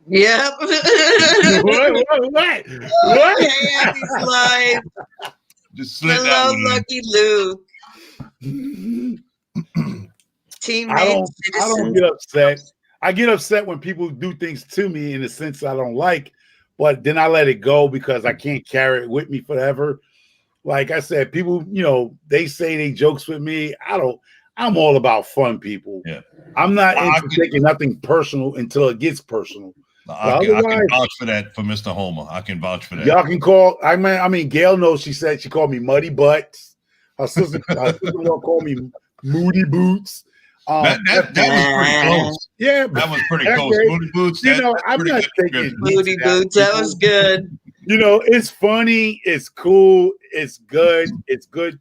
Speaker 1: Yep.
Speaker 3: What?
Speaker 1: Hey, Abby's live.
Speaker 5: Just slid
Speaker 1: Hello,
Speaker 5: that
Speaker 1: Lucky Luke. Team
Speaker 3: I don't get upset. I get upset when people do things to me in a sense I don't like, but then I let it go because I can't carry it with me forever. Like I said, people, they say they jokes with me. I'm all about fun, people.
Speaker 5: Yeah.
Speaker 3: I'm not into taking nothing personal until it gets personal.
Speaker 5: I can vouch for that for Mr. Homer. I can vouch for that.
Speaker 3: Y'all can call. I mean, Gail knows. She said she called me Muddy Butts. Her sister-in-law called me Moody Boots.
Speaker 5: That was pretty close.
Speaker 3: Yeah,
Speaker 5: that was pretty close. Moody Boots.
Speaker 3: I'm not taking
Speaker 1: Moody Boots. That was good.
Speaker 3: It's funny. It's cool. It's good. It's good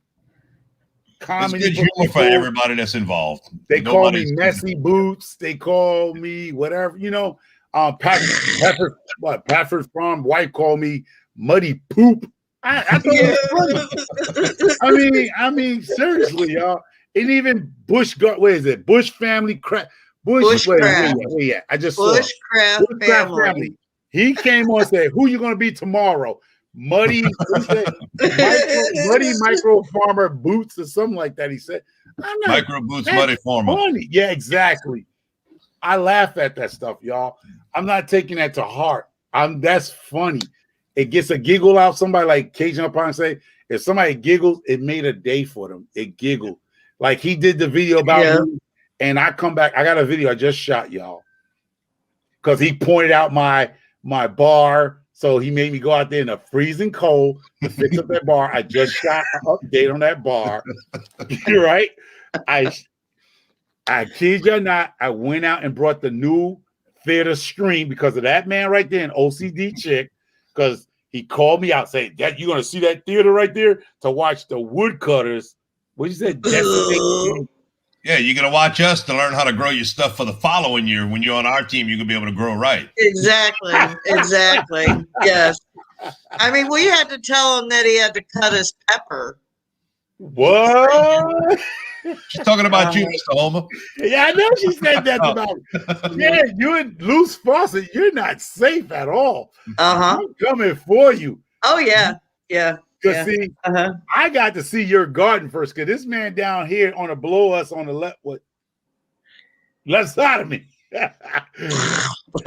Speaker 3: comedy.
Speaker 5: It's good humor for everybody that's involved.
Speaker 3: They call me Messy Boots. They call me whatever. Pafford Farm wife called me Muddy Poop. I thought it was funny. I mean, seriously, y'all. And even Bush family crap.
Speaker 1: Bushcraft.
Speaker 3: I just
Speaker 1: Bushcraft family.
Speaker 3: He came on and said, "Who you gonna be tomorrow?" Muddy Micro Farmer Boots or something like that. He said,
Speaker 5: Micro Boots Muddy Farmer.
Speaker 3: Funny. Yeah, exactly. I laugh at that stuff, y'all. I'm not taking that to heart. That's funny. It gets a giggle out. Somebody like Cajun up on and say, if somebody giggles, it made a day for them. It giggled. Like he did the video about me, and I come back. I got a video I just shot, y'all. Because he pointed out my bar. So he made me go out there in the freezing cold to fix up that bar. I just shot an update on that bar. You're right. I kid you not, I went out and brought the new theater stream because of that man right there, an OCD chick, because he called me out saying, "That you're gonna see that theater right there to watch the woodcutters." What you said?
Speaker 5: Yeah, you're gonna watch us to learn how to grow your stuff for the following year. When you're on our team, you're gonna be able to grow right.
Speaker 1: Exactly. Yes. I mean, we had to tell him that he had to cut his pepper.
Speaker 3: What?
Speaker 5: She's talking about you, Mr. Homer.
Speaker 3: Yeah, I know she said that about me. Yeah, you and Loose Faucet, you're not safe at all. I'm coming for you.
Speaker 1: Oh, yeah.
Speaker 3: Because see, I got to see your garden first, because this man down here on the below us on the left side of me.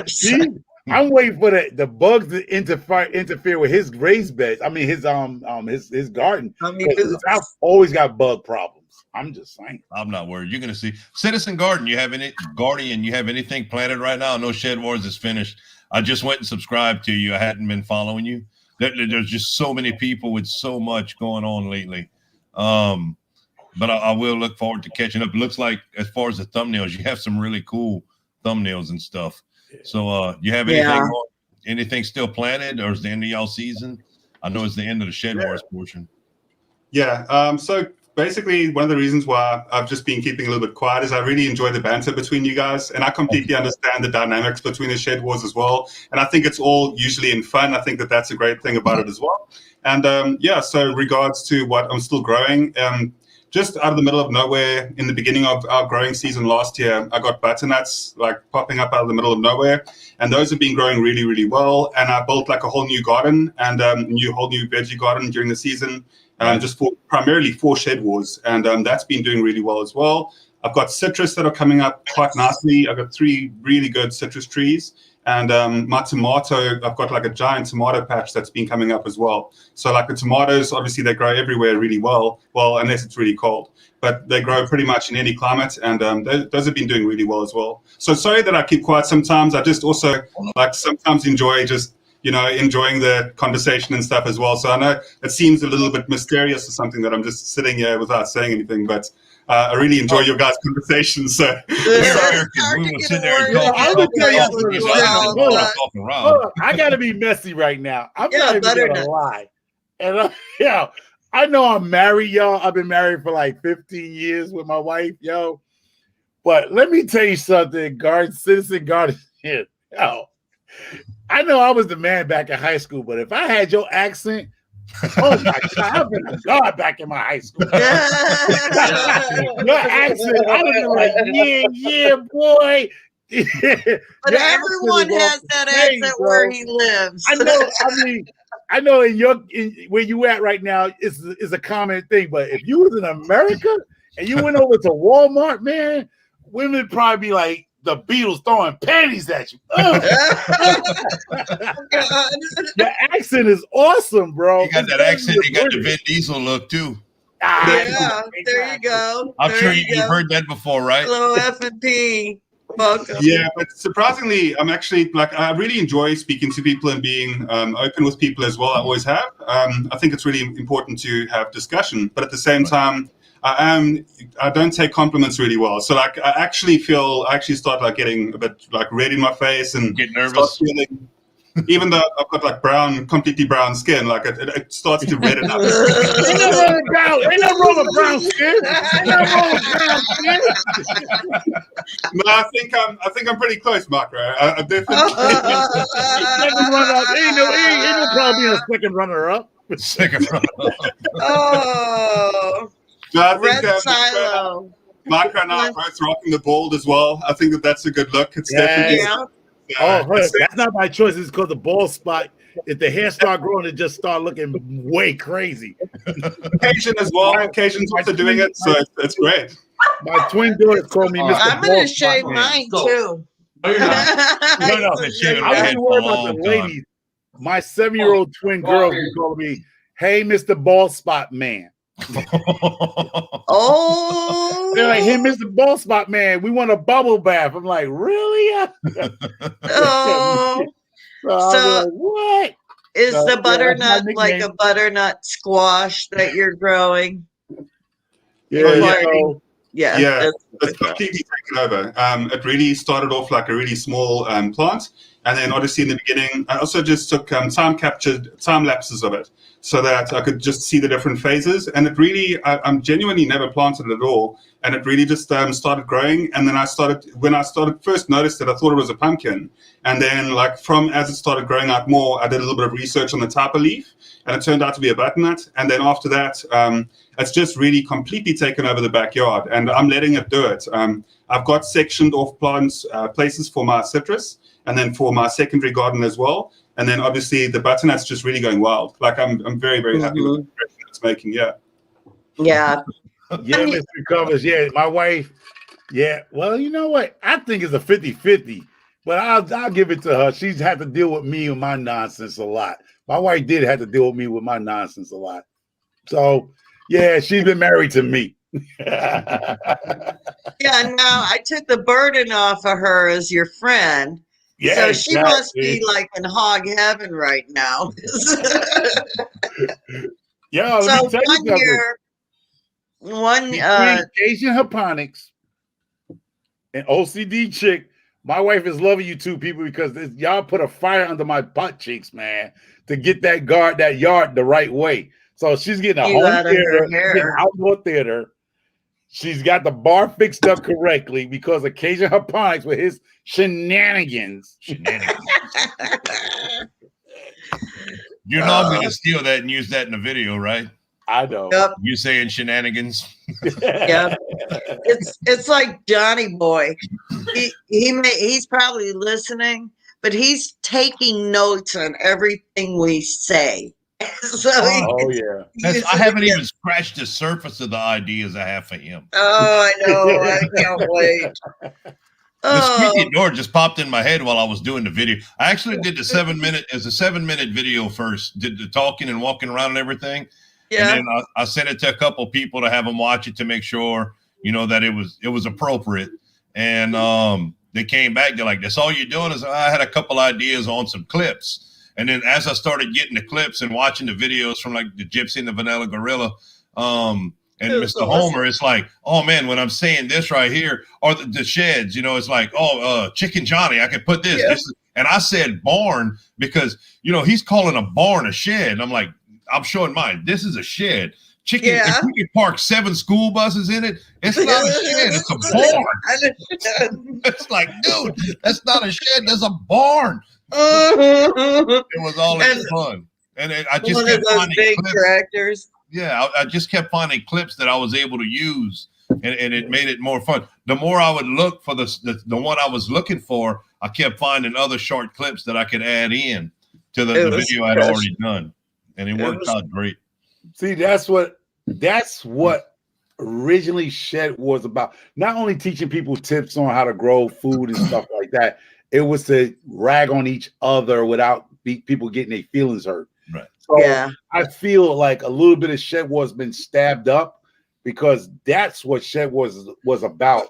Speaker 3: See, I'm waiting for the bugs to interfere with his raised beds. I mean his garden. His house always got bug problems. I'm just saying.
Speaker 5: I'm not worried. You're gonna see Citizen Garden. You have anything planted right now? No Shed Wars is finished. I just went and subscribed to you. I hadn't been following you. There's just so many people with so much going on lately. But I will look forward to catching up. It looks like as far as the thumbnails, you have some really cool thumbnails and stuff. So you have anything still planted, or is the end of y'all season? I know it's the end of the Shed Wars portion.
Speaker 4: Yeah. So basically, one of the reasons why I've just been keeping a little bit quiet is I really enjoy the banter between you guys, and I completely understand the dynamics between the Shed Wars as well. And I think it's all usually in fun. I think that's a great thing about it as well. And so regards to what I'm still growing, just out of the middle of nowhere in the beginning of our growing season last year, I got butternuts like popping up out of the middle of nowhere, and those have been growing really, really well. And I built like a whole new garden and whole new veggie garden during the season. Just primarily for Shed Wars, and that's been doing really well as well. I've got citrus that are coming up quite nicely. I've got 3 really good citrus trees, and my tomato, I've got like a giant tomato patch that's been coming up as well. So like the tomatoes, obviously they grow everywhere really well, unless it's really cold, but they grow pretty much in any climate, and those have been doing really well as well. So sorry that I keep quiet sometimes. I just also like sometimes enjoy just enjoying the conversation and stuff as well. So I know it seems a little bit mysterious or something that I'm just sitting here without saying anything, but I really enjoy your guys' conversations. So
Speaker 5: we will sit there and talk.
Speaker 3: I gotta be messy right now. I'm not even gonna lie. And I know I'm married, y'all. I've been married for like 15 years with my wife, yo. But let me tell you something, Citizen Guardian. Yo, I know I was the man back in high school, but if I had your accent, oh my God, I've been a god back in my high school. Your accent, I was like, yeah, boy.
Speaker 1: But everyone has that accent where he lives.
Speaker 3: I know where you at right now is a common thing, but if you was in America and you went over to Walmart, man, women would probably be like the Beatles throwing panties at you. The accent is awesome, bro.
Speaker 5: You got that accent. You got the Vin Diesel look too.
Speaker 1: Yeah, there you go.
Speaker 5: I'm sure you've heard that before, right?
Speaker 1: Hello, F&P. Welcome.
Speaker 4: Yeah, but surprisingly, I'm actually I really enjoy speaking to people and being open with people as well. I always have. I think it's really important to have discussion, but at the same time, I don't take compliments really well. So I actually start getting a bit red in my face and
Speaker 5: get nervous.
Speaker 4: Even though I've got completely brown skin, it starts to redden up.
Speaker 3: Ain't nothing wrong with brown skin.
Speaker 4: No, I think I'm pretty close, Mark. Right? I definitely.
Speaker 3: Second runner up. Ain't no problem being a second runner up.
Speaker 1: Oh.
Speaker 4: No, I think
Speaker 1: Red Silo.
Speaker 4: Mark and I are both rocking the bald as well. I think that's a good look. It's definitely.
Speaker 3: That's not my choice. It's called the bald spot. If the hair start growing, it just start looking way crazy.
Speaker 4: Cajun as well. Cajun's also doing it, so it's great.
Speaker 3: My twin daughters call me Mr.
Speaker 1: I'm going to shave mine too.
Speaker 3: No. I don't worry about the ladies. My 7-year-old twin girl is calling me, "Hey, Mr. Bald Spot Man."
Speaker 1: Oh,
Speaker 3: they're like, "Hey, Mr. Bald Spot Man, we want a bubble bath." I'm like, "Really?"
Speaker 1: Oh, so
Speaker 3: what
Speaker 1: is the butternut like a butternut squash that you're growing?
Speaker 4: Yeah, it's completely taken over. It really started off like a really small plant, and then obviously in the beginning, I also just took time lapses of it, so that I could just see the different phases. And it really, I'm genuinely never planted it at all, and it really just started growing. And then when I first noticed it, I thought it was a pumpkin, and then as it started growing out more, I did a little bit of research on the type of leaf, and it turned out to be a butternut. And then after that, it's just really completely taken over the backyard, and I'm letting it do it. I've got sectioned off plants, places for my citrus, and then for my secondary garden as well. And then obviously the butternut's just really going wild. I'm very, very happy with the impression it's making. Yeah.
Speaker 1: Yeah.
Speaker 3: Yeah, Mr. Covers. Yeah, my wife. Yeah. Well, you know what? I think it's a 50-50, but I'll give it to her. She's had to deal with me and my nonsense a lot. My wife did have to deal with me with my nonsense a lot. So, yeah, she's been married to me.
Speaker 1: Yeah, now I took the burden off of her as your friend. Yeah, so she must be in hog heaven right now.
Speaker 3: Yeah,
Speaker 1: so one
Speaker 3: Asian Haponics and OCD chick. My wife is loving you two people because y'all put a fire under my butt cheeks, man, to get that yard the right way. So she's getting a home theater, getting outdoor theater. She's got the bar fixed up correctly because of Cajun Haponics with his shenanigans.
Speaker 5: You know I'm going to steal that and use that in the video, right?
Speaker 3: I know.
Speaker 1: Yep.
Speaker 5: You saying shenanigans?
Speaker 1: Yeah. It's like Johnny Boy. He's probably listening, but he's taking notes on everything we say. So
Speaker 3: yeah.
Speaker 5: I haven't even scratched the surface of the ideas I have for him.
Speaker 1: Oh, I know. I can't wait.
Speaker 5: The squeaky door just popped in my head while I was doing the video. I actually did the 7-minute video first, did the talking and walking around and everything. Yeah. And then I sent it to a couple people to have them watch it to make sure, that it was appropriate. And they came back. They're like, "That's all you're doing?" I had a couple ideas on some clips. And then as I started getting the clips and watching the videos from like the Gypsy and the Vanilla Gorilla, and Mr. Homer, it's like, oh man, when I'm saying this right here, or the sheds, you know, it's like, Chicken Johnny, I could put this.
Speaker 1: Yeah.
Speaker 5: And I said barn because, you know, he's calling a barn a shed. And I'm like, I'm showing mine. This is a shed. Chicken, if we could park 7 school buses in it, it's not a shed, it's a barn. It's like, dude, that's not a shed, that's a barn. It was all fun. And I just kept finding big
Speaker 1: tractors.
Speaker 5: Yeah, I just kept finding clips that I was able to use, and it made it more fun. The more I would look for the one I was looking for, I kept finding other short clips that I could add in to the video I'd already done. And it worked out great.
Speaker 3: See, that's what originally Shed was about. Not only teaching people tips on how to grow food and stuff like that, it was to rag on each other without people getting their feelings hurt.
Speaker 5: Right.
Speaker 3: So I feel like a little bit of Shed Wars been stabbed up because that's what Shed Wars was about.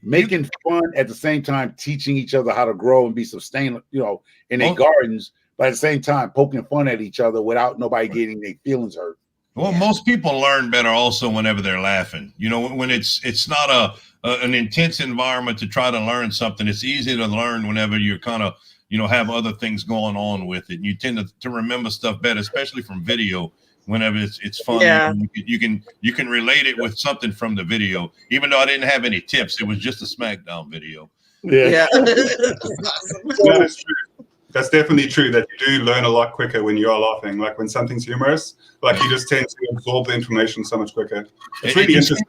Speaker 3: Making fun at the same time, teaching each other how to grow and be sustainable, you know, in their gardens, but at the same time poking fun at each other without nobody getting their feelings hurt.
Speaker 5: Well, most people learn better also whenever they're laughing. You know, when it's not an intense environment to try to learn something. It's easy to learn whenever you're kind of, you know, have other things going on with it. You tend to remember stuff better, especially from video. Whenever it's fun, you can relate it with something from the video. Even though I didn't have any tips, it was just a SmackDown video.
Speaker 3: Yeah.
Speaker 4: That is true. That's definitely true that you do learn a lot quicker when you are laughing. Like when something's humorous, like you just tend to absorb the information so much quicker. It's really interesting.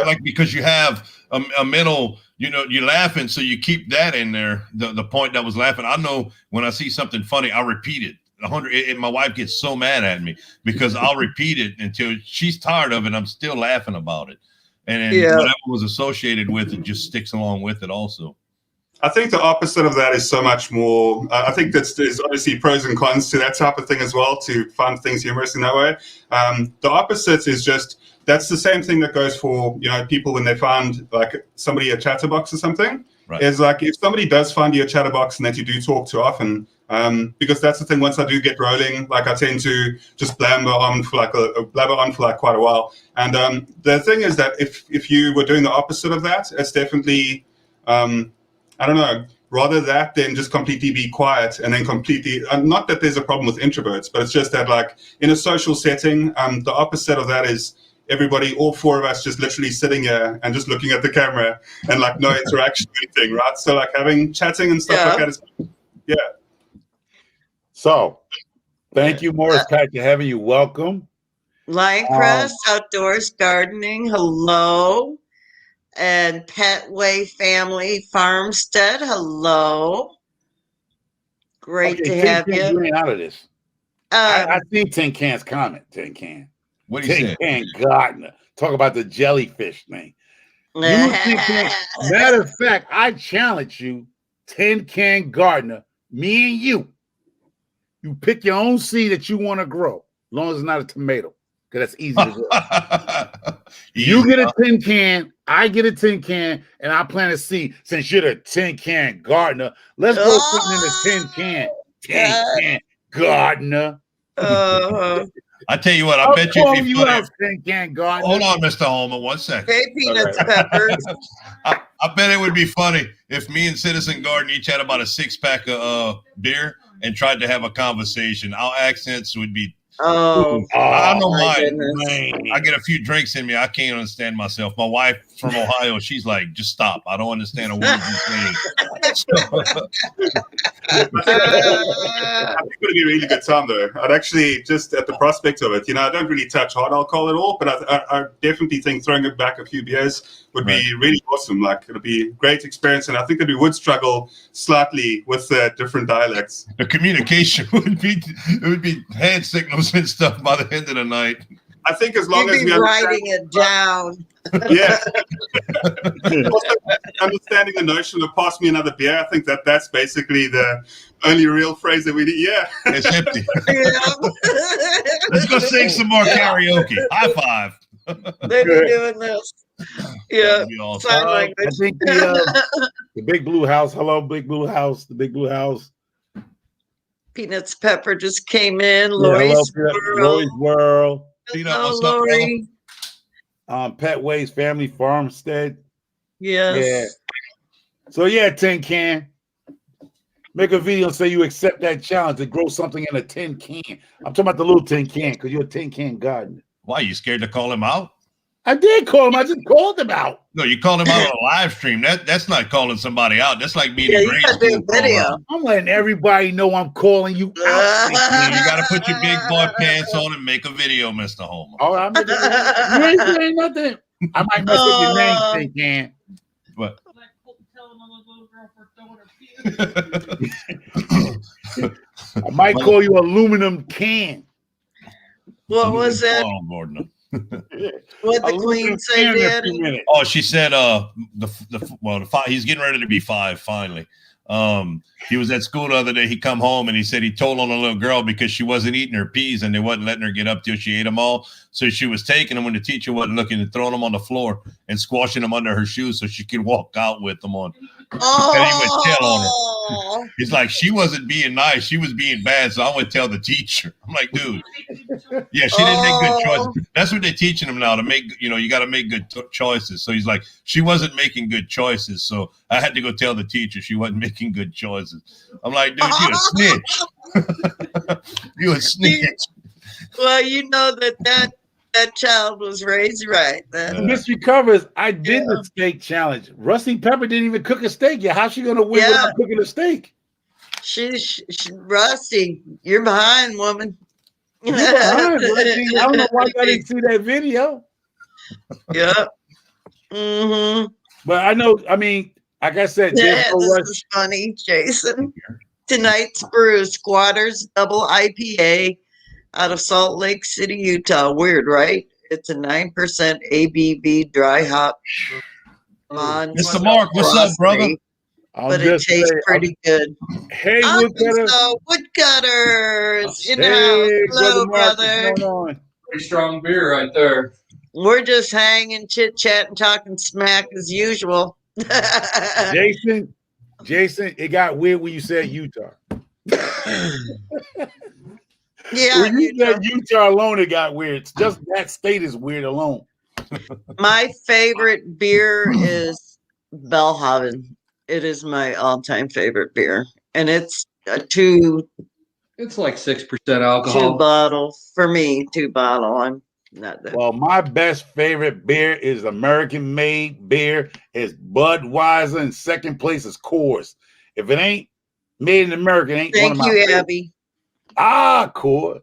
Speaker 5: Like because you have a mental, you know, you're laughing, so you keep that in there. The point that was laughing. I know when I see something funny, I repeat it. My wife gets so mad at me because I'll repeat it until she's tired of it. I'm still laughing about it, and whatever was associated with it just sticks along with it also.
Speaker 4: I think the opposite of that is so much more. I think there's obviously pros and cons to that type of thing as well, to find things humorous in that way. The opposite is just, that's the same thing that goes for, you know, people when they find like somebody a chatterbox or something. Right. Is like if somebody does find you a chatterbox and that you do talk too often, because that's the thing. Once I do get rolling, like I tend to just blabber on for like quite a while. And the thing is that if you were doing the opposite of that, it's definitely I don't know, rather that than just completely be quiet and then completely, not that there's a problem with introverts, but it's just that like in a social setting, the opposite of that is everybody, all 4 of us just literally sitting here and just looking at the camera and like no interaction or anything, right? So like chatting and stuff like that is,
Speaker 3: So thank you, Morris Pack, for having you. Welcome.
Speaker 1: Lionecrest Outdoors Gardening, hello. And Petway Family Farmstead, hello. Great to have you.
Speaker 3: You ain't out of this. I see Tin Can's comment. Tin Can.
Speaker 5: What do you say?
Speaker 3: Tin Can Gardner. Talk about the jellyfish thing. Matter of fact, I challenge you, Tin Can Gardner, me and you. You pick your own seed that you want to grow, as long as it's not a tomato, because that's easy to grow. You get a tin can, I get a tin can, and I plant a seed. Since you're the Tin Can Gardener, let's go put in the tin can. Tin Can Gardener.
Speaker 5: I tell you what, I bet you if you
Speaker 3: Tin Can Gardener.
Speaker 5: Hold on, Mr. Homer, 1 second.
Speaker 1: Great peanuts, peppers.
Speaker 5: I bet it would be funny if me and Citizen Garden each had about a 6-pack of beer and tried to have a conversation. Our accents would be. I know mine. I get a few drinks in me. I can't understand myself. My wife from Ohio, she's like, just stop. I don't understand a word you're saying.
Speaker 4: I think it would be a really good time, though. I'd actually, just at the prospect of it, you know, I don't really touch hard alcohol at all, but I definitely think throwing it back a few beers would be really awesome. Like, it'll be a great experience, and I think that we would struggle slightly with different dialects.
Speaker 5: The communication would be hand signals and stuff by the end of the night.
Speaker 4: I think as long as we
Speaker 1: writing it down.
Speaker 4: Yeah. Also, understanding the notion of pass me another beer, I think that's basically the only real phrase that we need. Yeah.
Speaker 5: It's empty. Let's go sing some more karaoke. High five.
Speaker 1: They're doing this. Yeah.
Speaker 5: Awesome.
Speaker 1: Sign language.
Speaker 3: I think the Big Blue House. Hello, Big Blue House. The Big Blue House.
Speaker 1: Peanuts Pepper just came in.
Speaker 3: Yeah,
Speaker 1: Lori's
Speaker 3: Lori's World.
Speaker 1: Hello, Lori.
Speaker 3: Pet Ways Family Farmstead.
Speaker 1: Yes.
Speaker 3: Yeah. So yeah, Tin Can. Make a video and say you accept that challenge to grow something in a tin can. I'm talking about the little tin can because you're a tin can gardener.
Speaker 5: Why, you scared to call him out?
Speaker 3: I did call him. I just called him out.
Speaker 5: No, you called him out on a live stream. That's not calling somebody out. That's like being in grade school.
Speaker 1: Video.
Speaker 3: I'm letting everybody know I'm calling you out.
Speaker 5: You got to put your big boy pants on and make a video, Mr. Homer.
Speaker 3: Oh, I'm you ain't saying nothing. I might mess up your name, Tin Can.
Speaker 5: But
Speaker 3: I might call you aluminum can.
Speaker 1: What was that? What the queen say, Daddy?
Speaker 5: Oh, she said he's getting ready to be 5 finally. He was at school the other day. He come home and he said he told on a little girl because she wasn't eating her peas and they wasn't letting her get up till she ate them all. So she was taking them when the teacher wasn't looking and throwing them on the floor and squashing them under her shoes so she could walk out with them on.
Speaker 1: Oh.
Speaker 5: And he would tell on her. He's like, she wasn't being nice. She was being bad. So I would tell the teacher. I'm like, dude. Yeah, she didn't make good choices. That's what they're teaching him now to make, you got to make good choices. So he's like, she wasn't making good choices. So I had to go tell the teacher she wasn't making good choices. I'm like, dude, you a snitch. You a snitch.
Speaker 1: Well, you know that child was raised right.
Speaker 3: Miss Recovers, I did the steak challenge. Rusty Pepper didn't even cook a steak yet. How's she gonna win without cooking a steak?
Speaker 1: She's Rusty. You're behind, woman.
Speaker 3: You're behind, Rusty. I don't know why I didn't see that video.
Speaker 1: Yeah. Mm-hmm.
Speaker 3: But I know, I mean, like I said,
Speaker 1: this is funny, Jason. Tonight's brew, Squatters Double IPA out of Salt Lake City, Utah. Weird, right? It's a 9% ABV dry hop.
Speaker 5: Mr. Mark, what's up, brother?
Speaker 1: But it tastes pretty good.
Speaker 3: Hey, Woodcutter.
Speaker 1: Woodcutters in the house. Hello, brother.
Speaker 2: Pretty strong beer right there.
Speaker 1: We're just hanging, chit-chatting, talking smack as usual.
Speaker 3: Jason, it got weird when you said Utah.
Speaker 1: Yeah,
Speaker 3: when you said Utah alone, it got weird. It's just that state is weird alone.
Speaker 1: My favorite beer is Bellhaven. It is my all-time favorite beer, and it's a
Speaker 2: It's like 6% alcohol.
Speaker 1: 2 bottle for me. 2 bottle. I'm not that.
Speaker 3: Well, my best favorite beer is American-made beer. It's Budweiser, and second place is Coors. If it ain't made in America, it ain't one of my favorites.
Speaker 1: Abby.
Speaker 3: Coors.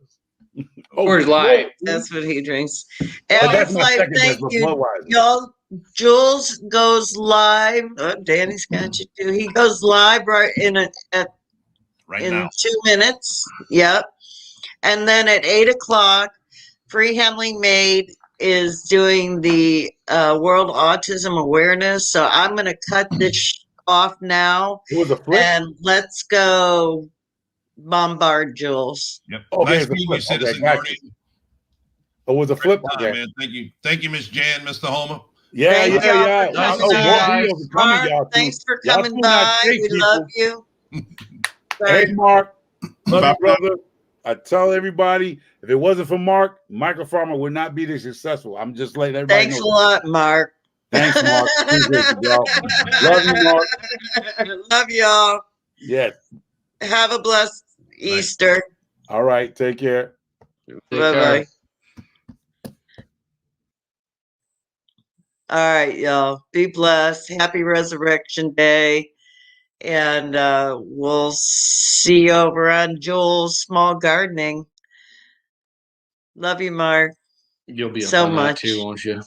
Speaker 2: Coors Light.
Speaker 1: That's what he drinks. Abby's Light, thank you. Y'all, Jules goes live. Oh, Danny's got you too. He goes live in 2 minutes. Yep. And then at 8:00, Free Handling Made is doing the World Autism Awareness. So I'm going to cut this off now.
Speaker 3: It was a flip.
Speaker 1: And let's go bombard Jules.
Speaker 5: Yep. Nice meeting you, Citizen Guardian.
Speaker 3: Oh, it was a flip.
Speaker 5: Okay. Man. Thank you, Miss Jan, Mr. Homer.
Speaker 3: Yeah.
Speaker 1: Mark, thanks for coming by. We love you.
Speaker 3: Hey, Mark. Love you, brother. I tell everybody, if it wasn't for Mark, Micro Farmer would not be this successful. I'm just letting everybody
Speaker 1: know. Thanks a lot, Mark.
Speaker 3: Thanks, Mark. Appreciate you, y'all. Love you, Mark.
Speaker 1: Love y'all.
Speaker 3: Yes.
Speaker 1: Have a blessed Easter.
Speaker 3: All right. Take care.
Speaker 1: Bye-bye. All right, y'all. Be blessed. Happy Resurrection Day. And we'll see you over on Joel's Small Gardening. Love you, Mark.
Speaker 2: You'll be
Speaker 1: so much
Speaker 2: too, won't you?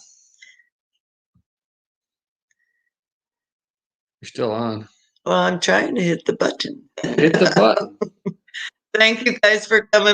Speaker 2: You're still on.
Speaker 1: Well, I'm trying to hit the button.
Speaker 2: Hit the button.
Speaker 1: Thank you guys for coming